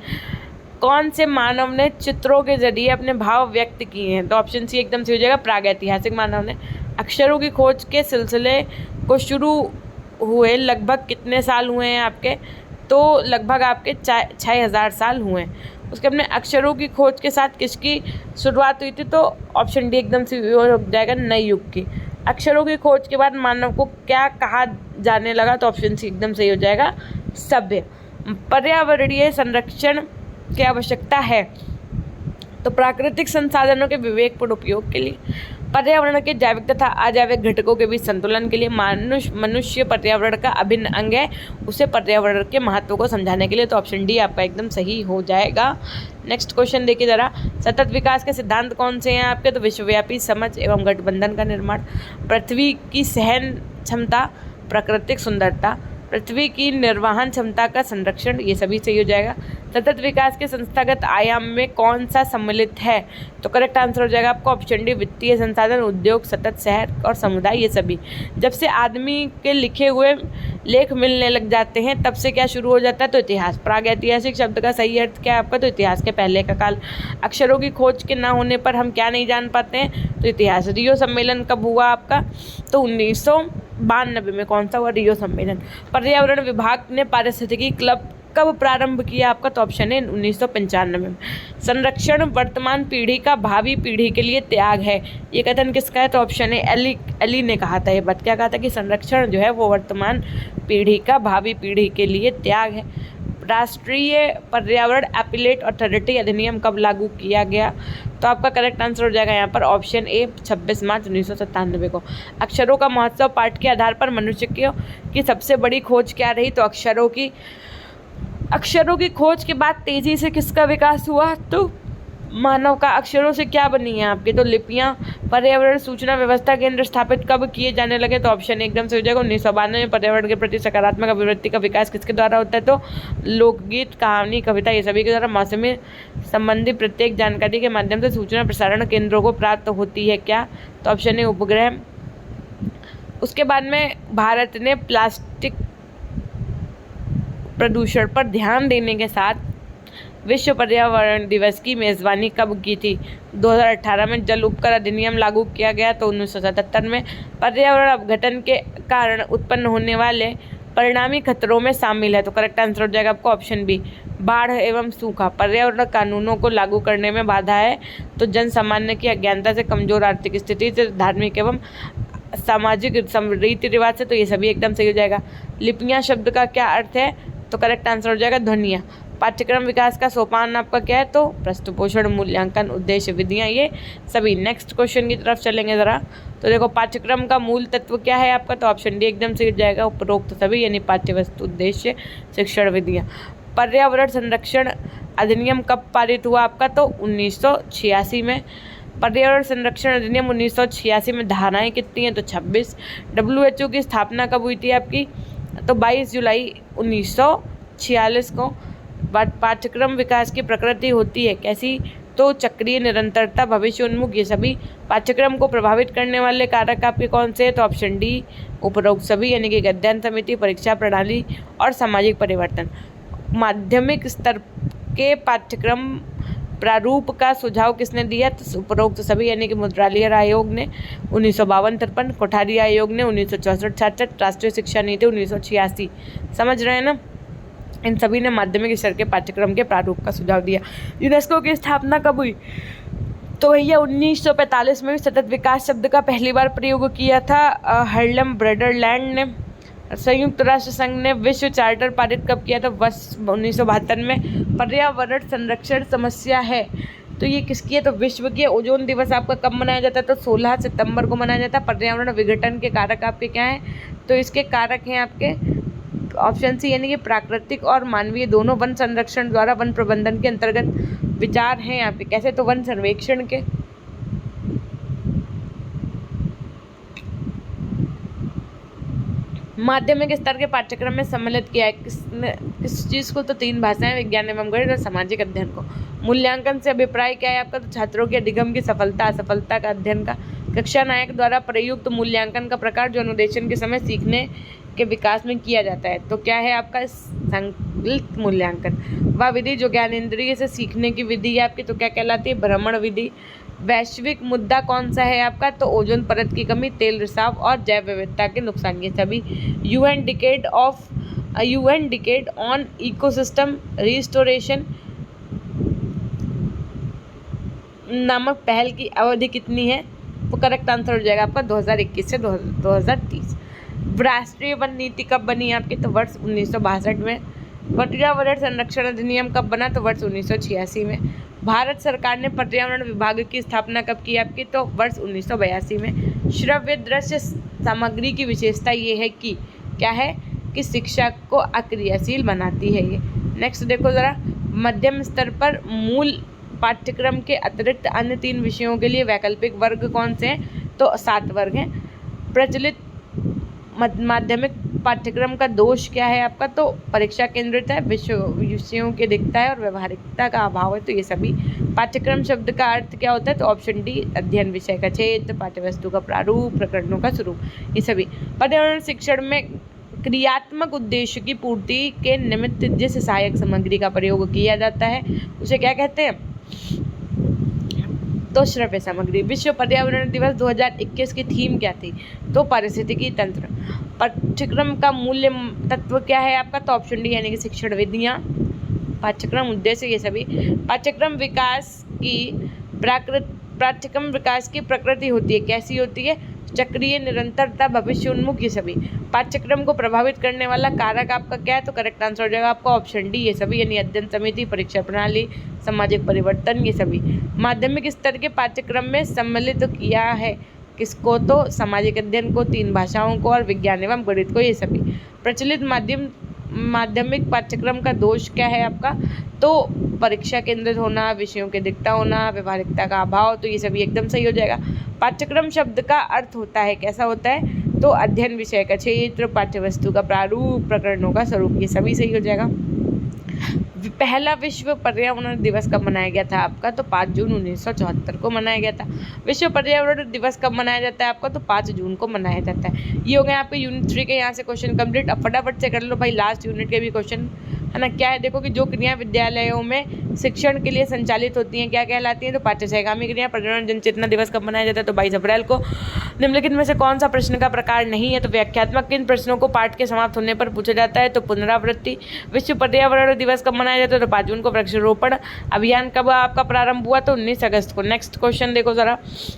कौन से मानव ने चित्रों के जरिए अपने भाव व्यक्त किए हैं? तो ऑप्शन सी एकदम से हो जाएगा प्रागैतिहासिक मानव ने। अक्षरों की खोज के सिलसिले को शुरू हुए लगभग कितने साल हुए हैं आपके? तो लगभग आपके 6000 साल हुए हैं। उसके अपने अक्षरों की खोज के साथ किसकी शुरुआत हुई थी? तो ऑप्शन डी एकदम से हो जाएगा नए युग की। अक्षरों की खोज के बाद मानव को क्या कहा जाने लगा? तो ऑप्शन सी एकदम सही हो जाएगा सभ्य। पर्यावरणीय संरक्षण की आवश्यकता है तो प्राकृतिक संसाधनों के विवेकपूर्ण उपयोग के लिए, पर्यावरण के जैविक तथा अजैविक घटकों के बीच संतुलन के लिए, मनुष्य पर्यावरण का अभिन्न अंग है, उसे पर्यावरण के महत्व को समझाने के लिए। तो ऑप्शन डी आपका एकदम सही हो जाएगा। नेक्स्ट क्वेश्चन देखिए जरा। सतत विकास के सिद्धांत कौन से हैं आपके? तो विश्वव्यापी समझ एवं गठबंधन का निर्माण, पृथ्वी की सहन क्षमता, प्राकृतिक सुंदरता, पृथ्वी की निर्वहन क्षमता का संरक्षण, ये सभी सही हो जाएगा। सतत विकास के संस्थागत आयाम में कौन सा सम्मिलित है? तो करेक्ट आंसर हो जाएगा आपको ऑप्शन डी वित्तीय संसाधन, उद्योग, सतत शहर और समुदाय, ये सभी। जब से आदमी के लिखे हुए लेख मिलने लग जाते हैं तब से क्या शुरू हो जाता है? तो इतिहास। प्रागैतिहासिक शब्द का सही अर्थ क्या है आपका? तो इतिहास के पहले का काल। अक्षरों की खोज के न होने पर हम क्या नहीं जान पाते हैं? तो इतिहास। रियो सम्मेलन कब हुआ आपका? तो 1992 में। कौन सा हुआ? रियो सम्मेलन। पर्यावरण विभाग ने पारिस्थितिकी क्लब कब प्रारंभ किया आपका? तो ऑप्शन है 1995 में। संरक्षण वर्तमान पीढ़ी का भावी पीढ़ी के लिए त्याग है, ये कथन किसका है? तो ऑप्शन है एली ने कहा था। ये बात क्या कहा था कि संरक्षण जो है वो वर्तमान पीढ़ी का भावी पीढ़ी के लिए त्याग है। राष्ट्रीय पर्यावरण अपीलेट अथॉरिटी अधिनियम कब लागू किया गया? तो आपका करेक्ट आंसर हो जाएगा यहाँ पर ऑप्शन ए 26 मार्च 1997 को। अक्षरों का महोत्सव पाठ के आधार पर मनुष्य की सबसे बड़ी खोज क्या रही? तो अक्षरों की खोज के बाद तेजी से किसका विकास हुआ? तो मानव का। अक्षरों से क्या बनी है आपके? तो लिपियां। पर्यावरण सूचना व्यवस्था केंद्र स्थापित कब किए जाने लगे? तो ऑप्शन एकदम से हो जाएगा 1992 में। पर्यावरण के प्रति सकारात्मक अभिवृत्ति का विकास किसके द्वारा होता है? तो लोकगीत, कहानी, कविता, ये सभी के द्वारा। मौसम संबंधी प्रत्येक जानकारी के माध्यम से सूचना प्रसारण केंद्रों को प्राप्त होती है क्या? तो ऑप्शन है उपग्रह। उसके बाद में भारत ने प्लास्टिक प्रदूषण पर ध्यान देने के साथ विश्व पर्यावरण दिवस की मेज़बानी कब की थी? 2018 में। जल उपकर अधिनियम लागू किया गया तो 1977 में। पर्यावरण अपघटन के कारण उत्पन्न होने वाले परिणामी खतरों में शामिल है, तो करेक्ट आंसर हो जाएगा आपको ऑप्शन बी बाढ़ एवं सूखा। पर्यावरण कानूनों को लागू करने में बाधा है तो जन सामान्य की अज्ञानता से, कमजोर आर्थिक स्थिति से, धार्मिक एवं सामाजिक रीति रिवाज से, तो ये सभी एकदम सही हो जाएगा। लिपियां शब्द का क्या अर्थ है? तो करेक्ट आंसर हो जाएगा ध्वनियाँ। पाठ्यक्रम विकास का सोपान आपका क्या है, तो पृष्ठपोषण, मूल्यांकन, उद्देश्य, विधियाँ, ये सभी। नेक्स्ट क्वेश्चन की तरफ चलेंगे ज़रा। तो देखो पाठ्यक्रम का मूल तत्व क्या है आपका, तो ऑप्शन डी एकदम से जाएगा, उपरोक्त सभी, यानी पाठ्य वस्तु, उद्देश्य, शिक्षण, विधियाँ। पर्यावरण संरक्षण अधिनियम कब पारित हुआ आपका, तो 1986 में। पर्यावरण संरक्षण अधिनियम 1986 में धाराएं कितनी हैं, तो 26। WHO की स्थापना कब हुई थी आपकी, तो 22 जुलाई 1946 को। पाठ्यक्रम विकास की प्रकृति होती है कैसी, तो चक्रीय, निरंतरता, भविष्य उन्मुख, ये सभी। पाठ्यक्रम को प्रभावित करने वाले कारक आपके कौन से हैं, तो ऑप्शन डी उपरोक्त सभी, यानी कि अध्ययन समिति, परीक्षा प्रणाली और सामाजिक परिवर्तन। माध्यमिक स्तर के पाठ्यक्रम प्रारूप का सुझाव किसने दिया, तो उपरोक्त सभी, यानी कि मुद्रालियर आयोग ने 1952-53, कोठारी आयोग ने 1964-66, राष्ट्रीय शिक्षा नीति 1986। समझ रहे हैं ना, इन सभी ने माध्यमिक स्तर के पाठ्यक्रम के प्रारूप का सुझाव दिया। यूनेस्को की स्थापना कब हुई, तो भैया 1945 में भी सतत विकास शब्द का पहली बार प्रयोग किया था हार्लम ब्रदरलैंड ने। संयुक्त राष्ट्र संघ ने विश्व चार्टर पारित कब किया था, वर्ष 1972 में। पर्यावरण संरक्षण समस्या है, तो ये किसकी है, तो विश्व की। ओजोन दिवस आपका कब मनाया जाता है, तो 16 सितंबर को मनाया जाता है। पर्यावरण विघटन के कारक आपके क्या हैं, तो इसके कारक हैं आपके ऑप्शन सी, यानी कि प्राकृतिक और मानवीय दोनों। वन संरक्षण द्वारा वन प्रबंधन के अंतर्गत विचार हैं आपके कैसे, तो वन सर्वेक्षण के। माध्यमिक स्तर के पाठ्यक्रम में सम्मिलित किया है किस चीज़ को, तो 3 भाषाएं, विज्ञान एवं गणित और सामाजिक अध्ययन को। मूल्यांकन से अभिप्राय क्या है आपका, तो छात्रों के अधिगम की सफलता असफलता का अध्ययन का। कक्षा नायक द्वारा प्रयुक्त मूल्यांकन का प्रकार जो अनुदेशन के समय सीखने के विकास में किया जाता है, तो क्या है आपका संकलित मूल्यांकन। वह विधि जो ज्ञानेंद्रिय से सीखने की विधि है आपकी, तो क्या कहलाती है, भ्रमण विधि। वैश्विक मुद्दा कौन सा है आपका, तो ओजोन परत की कमी, तेल रिसाव और जैव विविधता के नुकसान, ये सभी। UN decade on ecosystem restoration नामक पहल की अवधि कितनी है, तो करेक्ट आंसर हो जाएगा आपका 2021 से 2030। राष्ट्रीय वन नीति कब बनी आपकी, तो वर्ष 1962 में। पर्यावरण संरक्षण अधिनियम कब बना, तो वर्ष 1986 में। भारत सरकार ने पर्यावरण विभाग की स्थापना कब की आपकी, तो वर्ष 1982 में। श्रव्य दृश्य सामग्री की विशेषता ये है कि क्या है, कि शिक्षा को अक्रियाशील बनाती है ये। नेक्स्ट देखो ज़रा, मध्यम स्तर पर मूल पाठ्यक्रम के अतिरिक्त अन्य 3 विषयों के लिए वैकल्पिक वर्ग कौन से हैं, तो 7 वर्ग हैं। प्रचलित माध्यमिक पाठ्यक्रम का दोष क्या है आपका, तो परीक्षा केंद्रित है, विषयों की दिखता है और व्यवहारिकता का अभाव है, तो ये सभी। पाठ्यक्रम शब्द का अर्थ क्या होता है, तो ऑप्शन डी अध्ययन विषय का क्षेत्र, पाठ्यवस्तु का प्रारूप, प्रकरणों का स्वरूप, ये सभी। पर्यावरण शिक्षण में क्रियात्मक उद्देश्य की पूर्ति के निमित्त जिस सहायक सामग्री का प्रयोग किया जाता है उसे क्या कहते हैं, तो श्रव्य सामग्री। विश्व पर्यावरण दिवस 2021 की थीम क्या थी, तो पारिस्थितिकी तंत्र। पाठ्यक्रम का मूल्य तत्व क्या है आपका, तो ऑप्शन डी, यानी कि शिक्षण विधियाँ, पाठ्यक्रम उद्देश्य, ये सभी। पाठ्यक्रम विकास की प्रकृति होती है कैसी होती है, चक्रीय, निरंतरता, भविष्य उन्मुख, ये सभी। पाठ्यक्रम को प्रभावित करने वाला कारक आपका क्या है, तो करेक्ट आंसर हो जाएगा आपका ऑप्शन डी, ये सभी, यानी अध्ययन समिति, परीक्षा प्रणाली, सामाजिक परिवर्तन, ये सभी। माध्यमिक स्तर के पाठ्यक्रम में सम्मिलित किया है किसको, तो सामाजिक अध्ययन को, 3 भाषाओं को और विज्ञान एवं गणित को, ये सभी। प्रचलित माध्यमिक पाठ्यक्रम का दोष क्या है आपका, तो परीक्षा केंद्रित होना, विषयों के दिखता होना, व्यवहारिकता का अभाव, तो ये सभी एकदम सही हो जाएगा। पाठ्यक्रम शब्द का अर्थ होता है कैसा होता है, तो अध्ययन विषय का क्षेत्र, पाठ्यवस्तु का प्रारूप, प्रकरणों का स्वरूप, ये सभी सही हो जाएगा। पहला विश्व पर्यावरण दिवस कब मनाया गया था आपका, तो 5 जून 1974 को मनाया गया था। विश्व पर्यावरण दिवस कब मनाया जाता है आपका, तो 5 जून को मनाया जाता है। ये हो गए आपके यूनिट 3 के यहाँ से क्वेश्चन कंप्लीट। अब फटाफट से कर लो भाई लास्ट यूनिट के भी क्वेश्चन, है ना। क्या है देखो कि जो क्रियाएं विद्यालयों में शिक्षण के लिए संचालित होती हैं क्या कहलाती हैं, तो पाठ्य सहगामी क्रिया। पर्यावरण जनचेतना दिवस कब मनाया जाता है, तो 22 अप्रैल को। निम्नलिखित में से कौन सा प्रश्न का प्रकार नहीं है, तो व्याख्यात्मक किन प्रश्नों को पाठ के समाप्त होने पर पूछा जाता है, तो पुनरावृत्ति। विश्व पर्यावरण दिवस कब मनाया जाता है, तो 5 जून को। वृक्षारोपण अभियान कब आपका प्रारंभ हुआ, तो 19 अगस्त को। नेक्स्ट क्वेश्चन देखो जरा,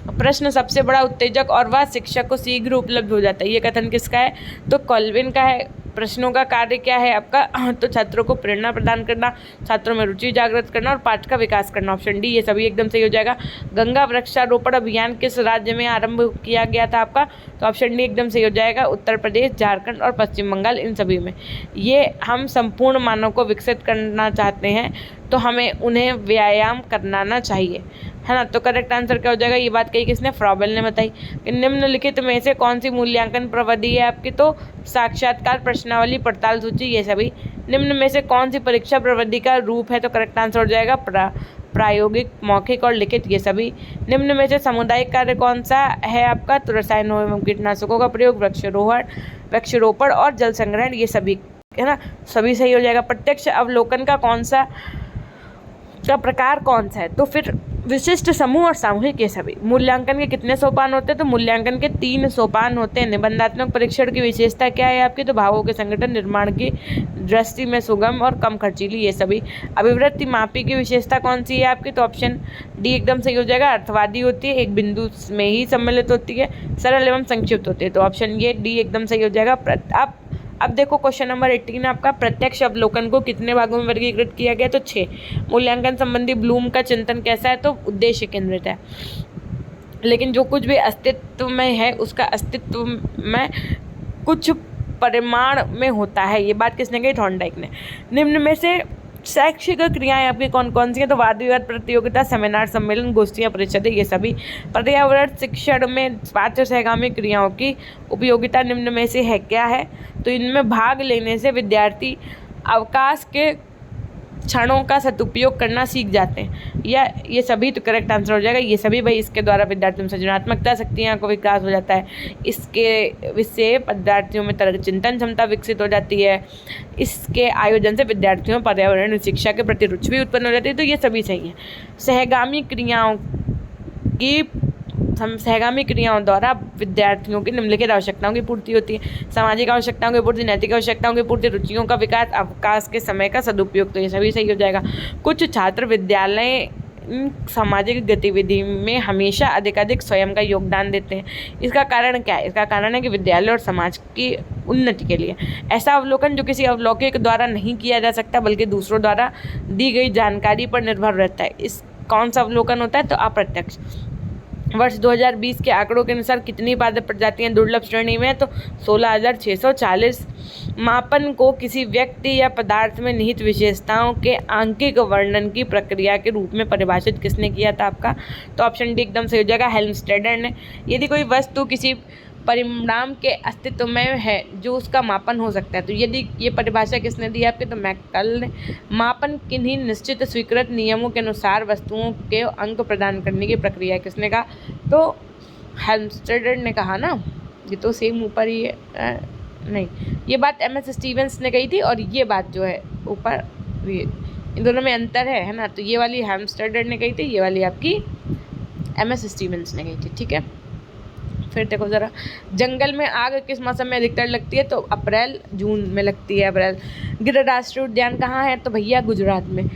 प्रश्न सबसे बड़ा उत्तेजक और वह शिक्षक को शीघ्र उपलब्ध हो जाता है, ये कथन किसका है, तो कॉल्विन का है। प्रश्नों का कार्य क्या है आपका, तो छात्रों को प्रेरणा प्रदान करना, छात्रों में रुचि जागृत करना और पाठ का विकास करना। ऑप्शन डी ये सभी एकदम सही हो जाएगा। गंगा वृक्षारोपण अभियान किस राज्य में आरंभ किया गया था आपका, तो ऑप्शन डी एकदम सही हो जाएगा। उत्तर प्रदेश, झारखंड और पश्चिम बंगाल, इन सभी में। ये हम संपूर्ण मानव को विकसित करना चाहते हैं तो हमें उन्हें व्यायाम कराना चाहिए, है ना। तो करेक्ट आंसर क्या हो जाएगा, ये बात कही किसने, फ्रॉबेल ने बताई। निम्नलिखित में से कौन सी मूल्यांकन प्रविधि है आपकी, तो साक्षात्कार, प्रश्नावली, पड़ताल सूची, ये सभी। निम्न में से कौन सी परीक्षा प्रविधि का रूप है, तो करेक्ट आंसर हो जाएगा प्रायोगिक, मौखिक और लिखित, ये सभी। निम्न में से सामुदायिक कार्य कौन सा है आपका, तो रसायनों एवं कीटनाशकों का प्रयोग, वृक्षारोपण और जल संग्रहण, ये सभी, है ना, सभी सही हो जाएगा। प्रत्यक्ष अवलोकन का प्रकार कौन सा है, तो फिर विशिष्ट, समूह और सामूहिक, ये सभी। मूल्यांकन के कितने सोपान होते हैं, तो मूल्यांकन के 3 सोपान होते हैं। निबंधात्मक परीक्षण की विशेषता क्या है आपकी, तो भावों के संगठन, निर्माण की दृष्टि में सुगम और कम खर्चीली, ये सभी। अभिवृत्ति मापी की विशेषता कौन सी है आपकी, तो ऑप्शन डी एकदम सही हो जाएगा। अर्थवादी होती है, एक बिंदु में ही सम्मिलित होती है, सरल एवं संक्षिप्त होती है, तो ऑप्शन ये डी एकदम सही हो जाएगा। अब देखो क्वेश्चन नंबर 18 आपका, प्रत्यक्ष अवलोकन को कितने भागों में वर्गीकृत किया गया, तो 6। मूल्यांकन संबंधी ब्लूम का चिंतन कैसा है, तो उद्देश्य केंद्रित है, लेकिन जो कुछ भी अस्तित्व में है उसका अस्तित्व में कुछ परिमाण में होता है, ये बात किसने कही, थॉर्नडाइक ने। निम्न में से शैक्षिक क्रियाएं आपकी कौन कौन सी हैं, तो वाद विवाद प्रतियोगिता, सेमिनार, सम्मेलन, गोष्ठियाँ, परिषदें, ये सभी। पर्यावरण शिक्षण में पाठ्य सहगामी क्रियाओं की उपयोगिता निम्न में से है क्या है, तो इनमें भाग लेने से विद्यार्थी अवकाश के क्षणों का सदुपयोग करना सीख जाते हैं, या ये सभी, तो करेक्ट आंसर हो जाएगा ये सभी भाई। इसके द्वारा विद्यार्थियों में सृजनात्मकता, शक्तियाँ को विकास हो जाता है, इसके इससे विद्यार्थियों में तरह चिंतन क्षमता विकसित हो जाती है, इसके आयोजन से विद्यार्थियों में पर्यावरण शिक्षा के प्रति रुचि भी उत्पन्न हो जाती है, तो ये सभी सही हैं। सहगामी क्रियाओं द्वारा विद्यार्थियों की निम्नलिखित आवश्यकताओं की पूर्ति होती है, सामाजिक आवश्यकताओं की पूर्ति, नैतिक आवश्यकताओं की पूर्ति, रुचियों का विकास, अवकाश के समय का सदुपयोग, तो ये सभी सही हो जाएगा। कुछ छात्र विद्यालय सामाजिक गतिविधि में हमेशा अधिकाधिक स्वयं का योगदान देते हैं, इसका कारण क्या है, इसका कारण है कि विद्यालय और समाज की उन्नति के लिए ऐसा अवलोकन जो किसी अवलोकक द्वारा नहीं किया जा सकता बल्कि दूसरों द्वारा दी गई जानकारी पर निर्भर रहता है। इस कौन सा अवलोकन होता है, तो अप्रत्यक्ष। वर्ष 2020 के आंकड़ों के अनुसार कितनी पादप प्रजातियां दुर्लभ श्रेणी में है, तो 16,640। मापन को किसी व्यक्ति या पदार्थ में निहित विशेषताओं के आंकिक वर्णन की प्रक्रिया के रूप में परिभाषित किसने किया था आपका, तो ऑप्शन डी एकदम सही हो जाएगा, हेल्मस्टेडर ने। यदि कोई वस्तु किसी परिणाम के अस्तित्व में है जो उसका मापन हो सकता है, तो यदि ये परिभाषा किसने दी आपके, तो मैकल ने। मापन किन्हीं निश्चित स्वीकृत नियमों के अनुसार वस्तुओं के अंक प्रदान करने की प्रक्रिया किसने कहा, तो हेल्मस्टेडर ने कहा ना, ये तो सेम ऊपर ही है, नहीं, ये बात MS स्टीवेंस ने कही थी और ये बात जो है ऊपर, इन दोनों में अंतर है ना, तो ये वाली हेल्मस्टेडर ने कही थी, ये वाली आपकी MS स्टीवेंस ने कही थी, ठीक है। फिर देखो ज़रा, जंगल में आग किस मौसम में अधिकतर लगती है, तो अप्रैल जून में लगती है, अप्रैल। गिर राष्ट्रीय उद्यान कहाँ है, तो भैया गुजरात में।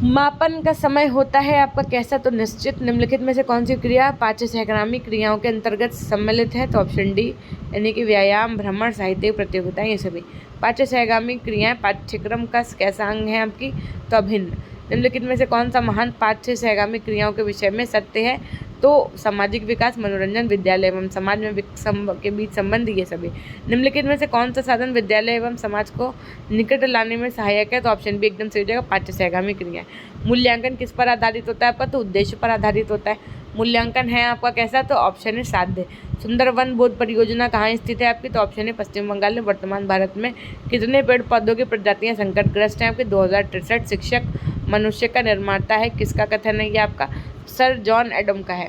मापन का समय होता है आपका कैसा, तो निश्चित। निम्नलिखित में से कौन सी क्रिया पाठ्य सहगामी क्रियाओं के अंतर्गत सम्मिलित है, तो ऑप्शन डी, यानी कि व्यायाम, भ्रमण, साहित्यिक प्रतियोगिताएं, ये सभी। पाठ्य सहगामी क्रियाएं पाठ्यक्रम का कैसा अंग है आपकी, तो अभिन्न। निम्नलिखित में से कौन सा महान पाठ्य सहगामी क्रियाओं के विषय में सत्य है, तो सामाजिक विकास, मनोरंजन, विद्यालय एवं समाज में के बीच संबंध, ये सभी। निम्नलिखित में से कौन सा साधन विद्यालय एवं समाज को निकट लाने में सहायक है, तो ऑप्शन बी एकदम सही हो जाएगा, पाठ्य सहगामी क्रियाएं। मूल्यांकन किस पर आधारित होता है आपका, तो उद्देश्य पर आधारित होता है। मूल्यांकन है आपका कैसा, तो ऑप्शन है साध्य। सुंदरवन बोध परियोजना कहाँ स्थित है आपकी, तो ऑप्शन है पश्चिम बंगाल में। वर्तमान भारत में कितने पेड़ पौधों की प्रजातियां संकटग्रस्त हैं आपके, 2063। शिक्षक मनुष्य का निर्माता है, किसका कथन है ये आपका, सर जॉन एडम का है।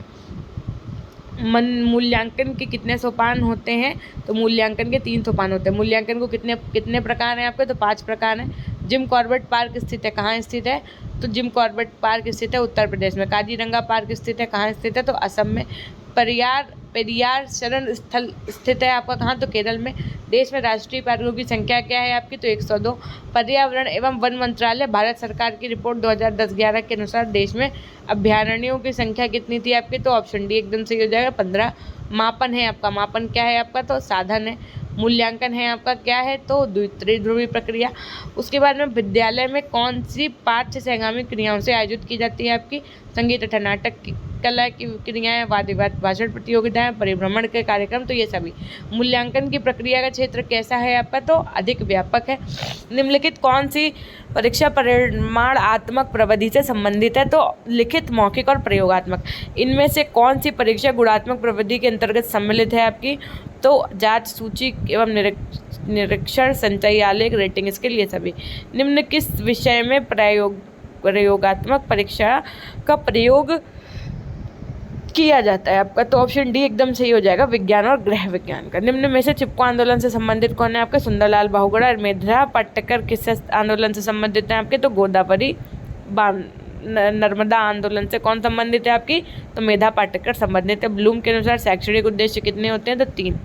मूल्यांकन के कितने सोपान होते हैं, तो मूल्यांकन के 3 सोपान होते हैं। मूल्यांकन को कितने प्रकार हैं आपके, तो 5 प्रकार हैं। जिम कॉर्बेट पार्क स्थित है, कहाँ स्थित है, तो जिम कॉर्बेट पार्क स्थित है उत्तर प्रदेश में। काजीरंगा पार्क स्थित है, कहाँ स्थित है, तो असम में। पेरियार शरण स्थल स्थित है आपका कहाँ, तो केरल में। देश में राष्ट्रीय पार्कों की संख्या क्या है आपकी, तो 102। पर्यावरण एवं वन मंत्रालय भारत सरकार की रिपोर्ट 2010-11 के अनुसार देश में अभयारण्यों की संख्या कितनी थी आपकी, तो ऑप्शन डी एकदम सही हो जाएगा, 15। मापन है आपका, मापन क्या है आपका, तो साधन है। मूल्यांकन है आपका क्या है, तो त्रिध्रुवी प्रक्रिया। उसके बाद में विद्यालय में कौन सी पाठ्य सहगामी क्रियाओं से आयोजित की जाती है आपकी, संगीत तथा नाटक की कला की क्रियाएं, वाद विवाद भाषण प्रतियोगिताएं, परिभ्रमण के कार्यक्रम, तो ये सभी। मूल्यांकन की प्रक्रिया का क्षेत्र कैसा है आपका, तो अधिक व्यापक है। निम्नलिखित कौन सी परीक्षा परिमाणात्मक प्रविधि से संबंधित है, तो लिखित, मौखिक और प्रयोगात्मक। इनमें से कौन सी परीक्षा गुणात्मक प्रविधि के अंतर्गत सम्मिलित है आपकी, तो जांच, सूची एवं निरीक्षण, संचयी आलेख, रेटिंग स्केल, ये सभी। निम्न किस विषय में प्रयोगात्मक परीक्षा का प्रयोग किया जाता है आपका, तो ऑप्शन डी एकदम सही हो जाएगा, विज्ञान और गृह विज्ञान का। निम्न में से चिपको आंदोलन से संबंधित कौन है आपका, सुंदरलाल बहुगुणा और मेधा पाटकर। किस आंदोलन से संबंधित है आपके, तो गोदावरी नर्मदा आंदोलन से कौन संबंधित है आपकी, तो मेधा पाटकर संबंधित है। ब्लूम के अनुसार शैक्षणिक उद्देश्य कितने होते हैं, तो 3।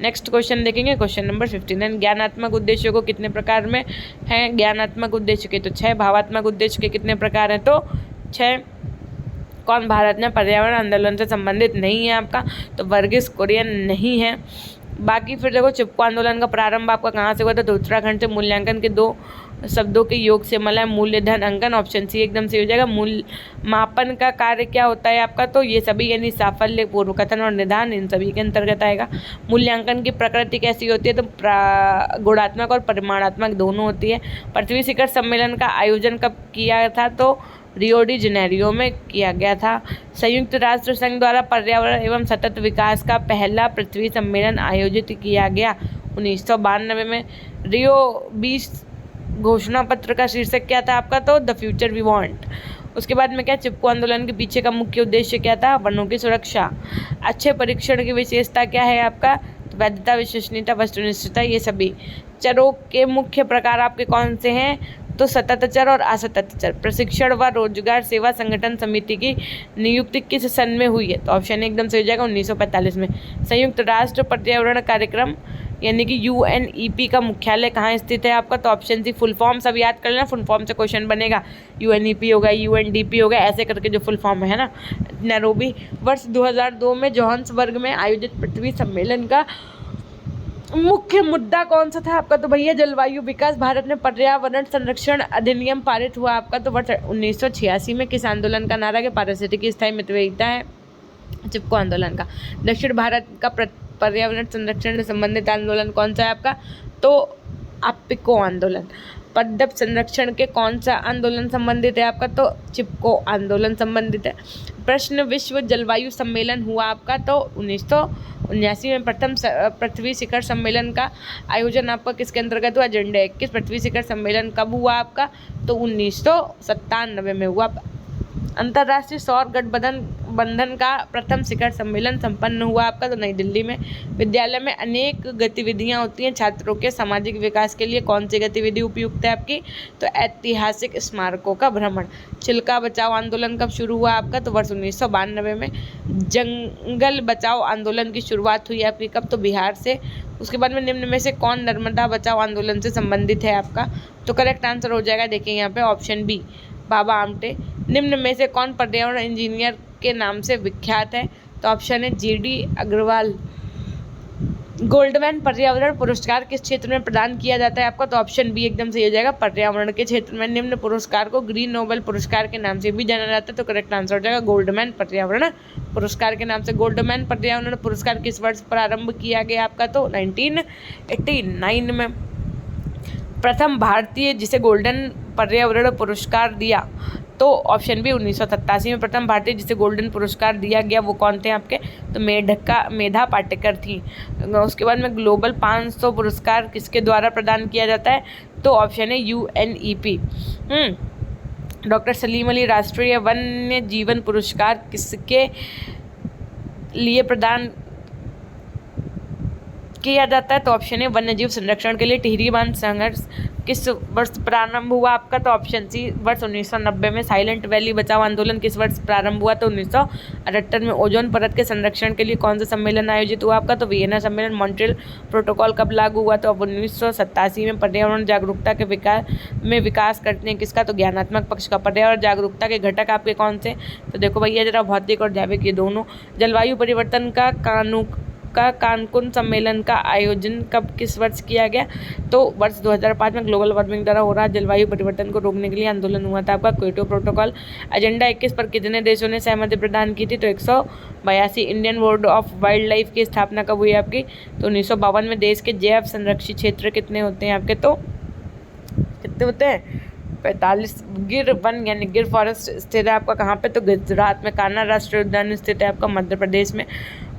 नेक्स्ट क्वेश्चन देखेंगे, क्वेश्चन नंबर 59। ज्ञानात्मक उद्देश्यों को कितने प्रकार में हैं, ज्ञानात्मक उद्देश्य के तो 6, भावात्मक उद्देश्य के कितने प्रकार हैं, तो 6। कौन भारत में पर्यावरण आंदोलन से संबंधित नहीं है आपका, तो वर्गीस कुरियन नहीं है। बाकी फिर देखो चिपको आंदोलन का प्रारंभ आपका कहाँ से हुआ था, तो उत्तराखंड से। मूल्यांकन के 2 शब्दों के योग से मला है, मूल्य, धन, अंकन, ऑप्शन सी एकदम से हो जाएगा। मूल्य मापन का कार्य क्या होता है आपका, तो ये सभी यानी साफल्य, पूर्व कथन और निदान, इन सभी के अंतर्गत आएगा। मूल्यांकन की प्रकृति कैसी होती है, तो गुणात्मक और परिमाणात्मक दोनों होती है। पृथ्वी शिखर सम्मेलन का आयोजन कब किया था, तो रियो डी जेनेरियो में किया गया था। संयुक्त राष्ट्र संघ द्वारा पर्यावरण एवं सतत विकास का पहला पृथ्वी सम्मेलन आयोजित किया गया 1992 में। रियो 20 घोषणा पत्र का शीर्षक क्या था आपका, तो द फ्यूचर वी वांट। उसके बाद में क्या, चिपको आंदोलन के पीछे का मुख्य उद्देश्य क्या था, वनों की सुरक्षा। अच्छे परीक्षण की विशेषता क्या है आपका, तो वैधता, विश्वसनीयता, वस्तुनिष्ठता, ये सभी। चरों के मुख्य प्रकार आपके कौन से हैं, तो सतत चर और असतत चर। प्रशिक्षण व रोजगार सेवा संगठन समिति की नियुक्ति किस सन में हुई है, तो ऑप्शन एकदम से हो जाएगा 1945 में। संयुक्त राष्ट्र पर्यावरण कार्यक्रम यानी कि UNEP का मुख्यालय कहाँ स्थित है आपका, तो ऑप्शन सी। फुल फॉर्म सब याद कर लेना, फुल फॉर्म से क्वेश्चन बनेगा। UNEP होगा, UNDP होगा, ऐसे करके जो फुल फॉर्म है ना। नैरोबी। वर्ष 2002 में जोहान्सबर्ग में आयोजित पृथ्वी सम्मेलन का मुख्य मुद्दा कौन सा था आपका, तो भैया जलवायु विकास। भारत में पर्यावरण संरक्षण अधिनियम पारित हुआ आपका, तो वर्ष 1986 में। किस आंदोलन का नारा, के पारिस्थितिकी स्थायी मितव्ययिता है, चिपको आंदोलन का। दक्षिण भारत का पर्यावरण संरक्षण से संबंधित आंदोलन कौन सा है आपका, तो अप्पिको आंदोलन। पद्मप संरक्षण के कौन सा आंदोलन संबंधित है आपका, तो चिपको आंदोलन संबंधित है। प्रश्न, विश्व जलवायु सम्मेलन हुआ आपका, तो 1979 में। प्रथम पृथ्वी शिखर सम्मेलन का आयोजन आपका किसके अंतर्गत हुआ, एजेंडा 21। पृथ्वी शिखर सम्मेलन कब हुआ आपका, तो 1997 में हुआ। अंतर्राष्ट्रीय सौर गठबंधन का प्रथम शिखर सम्मेलन संपन्न हुआ आपका, तो नई दिल्ली में। विद्यालय में अनेक गतिविधियां होती हैं छात्रों के सामाजिक विकास के लिए, कौन सी गतिविधि उपयुक्त है आपकी, तो ऐतिहासिक स्मारकों का भ्रमण। चिल्का बचाओ आंदोलन कब शुरू हुआ आपका, तो वर्ष 1992 में। जंगल बचाओ आंदोलन की शुरुआत हुई आपकी कब, तो बिहार से। उसके बाद में निम्न में से कौन नर्मदा बचाओ आंदोलन से संबंधित है आपका, तो करेक्ट आंसर हो जाएगा, देखिए यहाँ पे ऑप्शन बी, बाबा आमटे। निम्न में से कौन पर्यावरण इंजीनियर के नाम से विख्यात है, तो ऑप्शन है GD अग्रवाल। गोल्डमैन पर्यावरण पुरस्कार किस क्षेत्र में प्रदान किया जाता है आपका, तो ऑप्शन बी एकदम सही हो जाएगा, पर्यावरण के क्षेत्र में। निम्न पुरस्कार को ग्रीन नोबेल पुरस्कार के नाम से भी जाना जाता है, तो करेक्ट आंसर हो जाएगा गोल्डमैन पर्यावरण पुरस्कार के नाम से। गोल्डमैन पर्यावरण पुरस्कार किस वर्ष प्रारंभ किया गया आपका, तो 1989 में। प्रथम भारतीय जिसे गोल्डन पर्यावरण पुरस्कार दिया, तो ऑप्शन बी 1987 में प्रथम भारतीय जिसे गोल्डन पुरस्कार दिया गया वो कौन थे आपके, तो मेधा पाटकर थी। उसके बाद में ग्लोबल 500 पुरस्कार किसके द्वारा प्रदान किया जाता है, तो ऑप्शन है UNEP। डॉक्टर सलीम अली राष्ट्रीय वन्य जीवन पुरस्कार किसके लिए प्रदान किया जाता है, तो ऑप्शन है वन्यजीव संरक्षण के लिए। टिहरी बांध संघर्ष किस वर्ष प्रारंभ हुआ आपका, तो ऑप्शन सी वर्ष 1990 में। साइलेंट वैली बचाओ आंदोलन किस वर्ष प्रारंभ हुआ, तो 1978 में। ओजोन परत के संरक्षण के लिए कौन सा सम्मेलन आयोजित हुआ आपका, तो वियना सम्मेलन। मॉन्ट्रियल प्रोटोकॉल कब लागू हुआ, तो अब 1987 में। पर्यावरण जागरूकता के विकास करते हैं किसका, तो ज्ञानात्मक पक्ष का। पर्यावरण जागरूकता के घटक आपके कौन से, तो देखो भैया जरा भौतिक और जैविक ये दोनों। जलवायु परिवर्तन का आपका कानकुन सम्मेलन का आयोजन कब किस वर्ष किया गया? तो वर्ष 2005 में ग्लोबल वार्मिंग द्वारा हो रहा जलवायु परिवर्तन को रोकने के लिए आंदोलन हुआ था आपका क्योटो प्रोटोकॉल। एजेंडा 21 पर कितने देशों ने सहमति प्रदान की थी? तो 182। Indian board of wild life की स्थापना कब हुई आपकी? तो 1952 में। देश के जैव संरक्षित क्षेत्र कितने होते हैं आपके? तो कितने होते हैं? 45। गिर वन यानी गिर फॉरेस्ट स्थित है आपका कहाँ पे? तो गुजरात में। कान्हा राष्ट्रीय उद्यान स्थित है आपका मध्य प्रदेश में।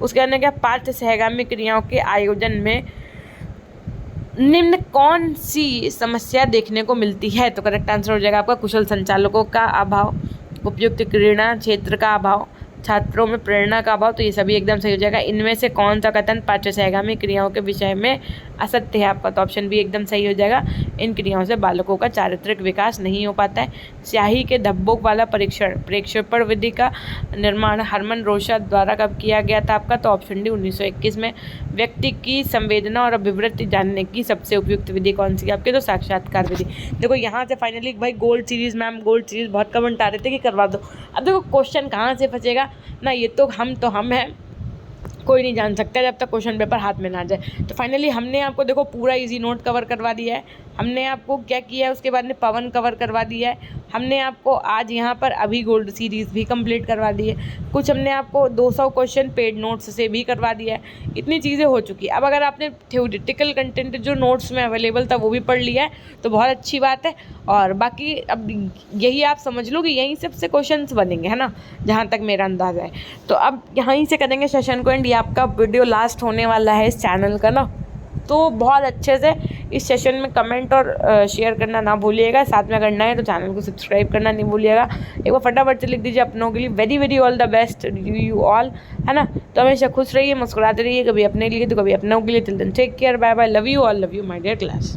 उसके अंदर क्या? पार्थ सहगामी क्रियाओं के आयोजन में निम्न कौन सी समस्या देखने को मिलती है? तो करेक्ट आंसर हो जाएगा आपका कुशल संचालकों का अभाव, उपयुक्त क्रीड़ा क्षेत्र का अभाव, छात्रों में प्रेरणा का अभाव। तो ये सभी एकदम सही हो जाएगा। इनमें से कौन सा कथन पार्थ सहगामी क्रियाओं के विषय में असत्य है आपका? तो ऑप्शन बी एकदम सही हो जाएगा। इन क्रियाओं से बालकों का चारित्रिक विकास नहीं हो पाता है। स्याही के धब्बों वाला प्रक्षेपण विधि का निर्माण हरमन रोशा द्वारा कब किया गया था आपका? तो ऑप्शन डी 1921 में। व्यक्ति की संवेदना और अभिवृत्ति जानने की सबसे उपयुक्त विधि कौन सी है आपके? तो साक्षात्कार विधि। देखो यहाँ से फाइनली भाई gold series, ma'am gold series बहुत कमेंट आ रहे थे कि करवा दो। अब देखो क्वेश्चन कहाँ से फंसेगा ना, ये तो हम हैं, कोई नहीं जान सकता जब तक क्वेश्चन पेपर हाथ में ना जाए। तो फाइनली हमने आपको देखो पूरा इजी नोट कवर करवा दिया है। हमने आपको क्या किया है, उसके बाद में पवन कवर करवा दिया है। हमने आपको आज यहाँ पर अभी गोल्ड सीरीज़ भी कंप्लीट करवा दी है। कुछ हमने आपको 200 क्वेश्चन पेड नोट्स से भी करवा दिया है। इतनी चीज़ें हो चुकी है। अब अगर आपने थ्योरेटिकल कंटेंट जो नोट्स में अवेलेबल था वो भी पढ़ लिया है तो बहुत अच्छी बात है। और बाकी अब यही आप समझ लो कि यहीं सबसे क्वेश्चंस बनेंगे, है ना, जहाँ तक मेरा अंदाज़ा है। तो अब यहीं से करेंगे सेशन को एंड। ये आपका वीडियो लास्ट होने वाला है इस चैनल का ना, तो बहुत अच्छे से इस सेशन में कमेंट और शेयर करना ना भूलिएगा। साथ में करना है तो चैनल को सब्सक्राइब करना नहीं भूलिएगा। एक बार फटाफट से लिख दीजिए अपनों के लिए very very all the best you all, है ना। तो हमेशा खुश रहिए, मुस्कुराते रहिए, कभी अपने लिए तो कभी अपनों के लिए। Till then take care, bye bye, love you all, love you my dear class.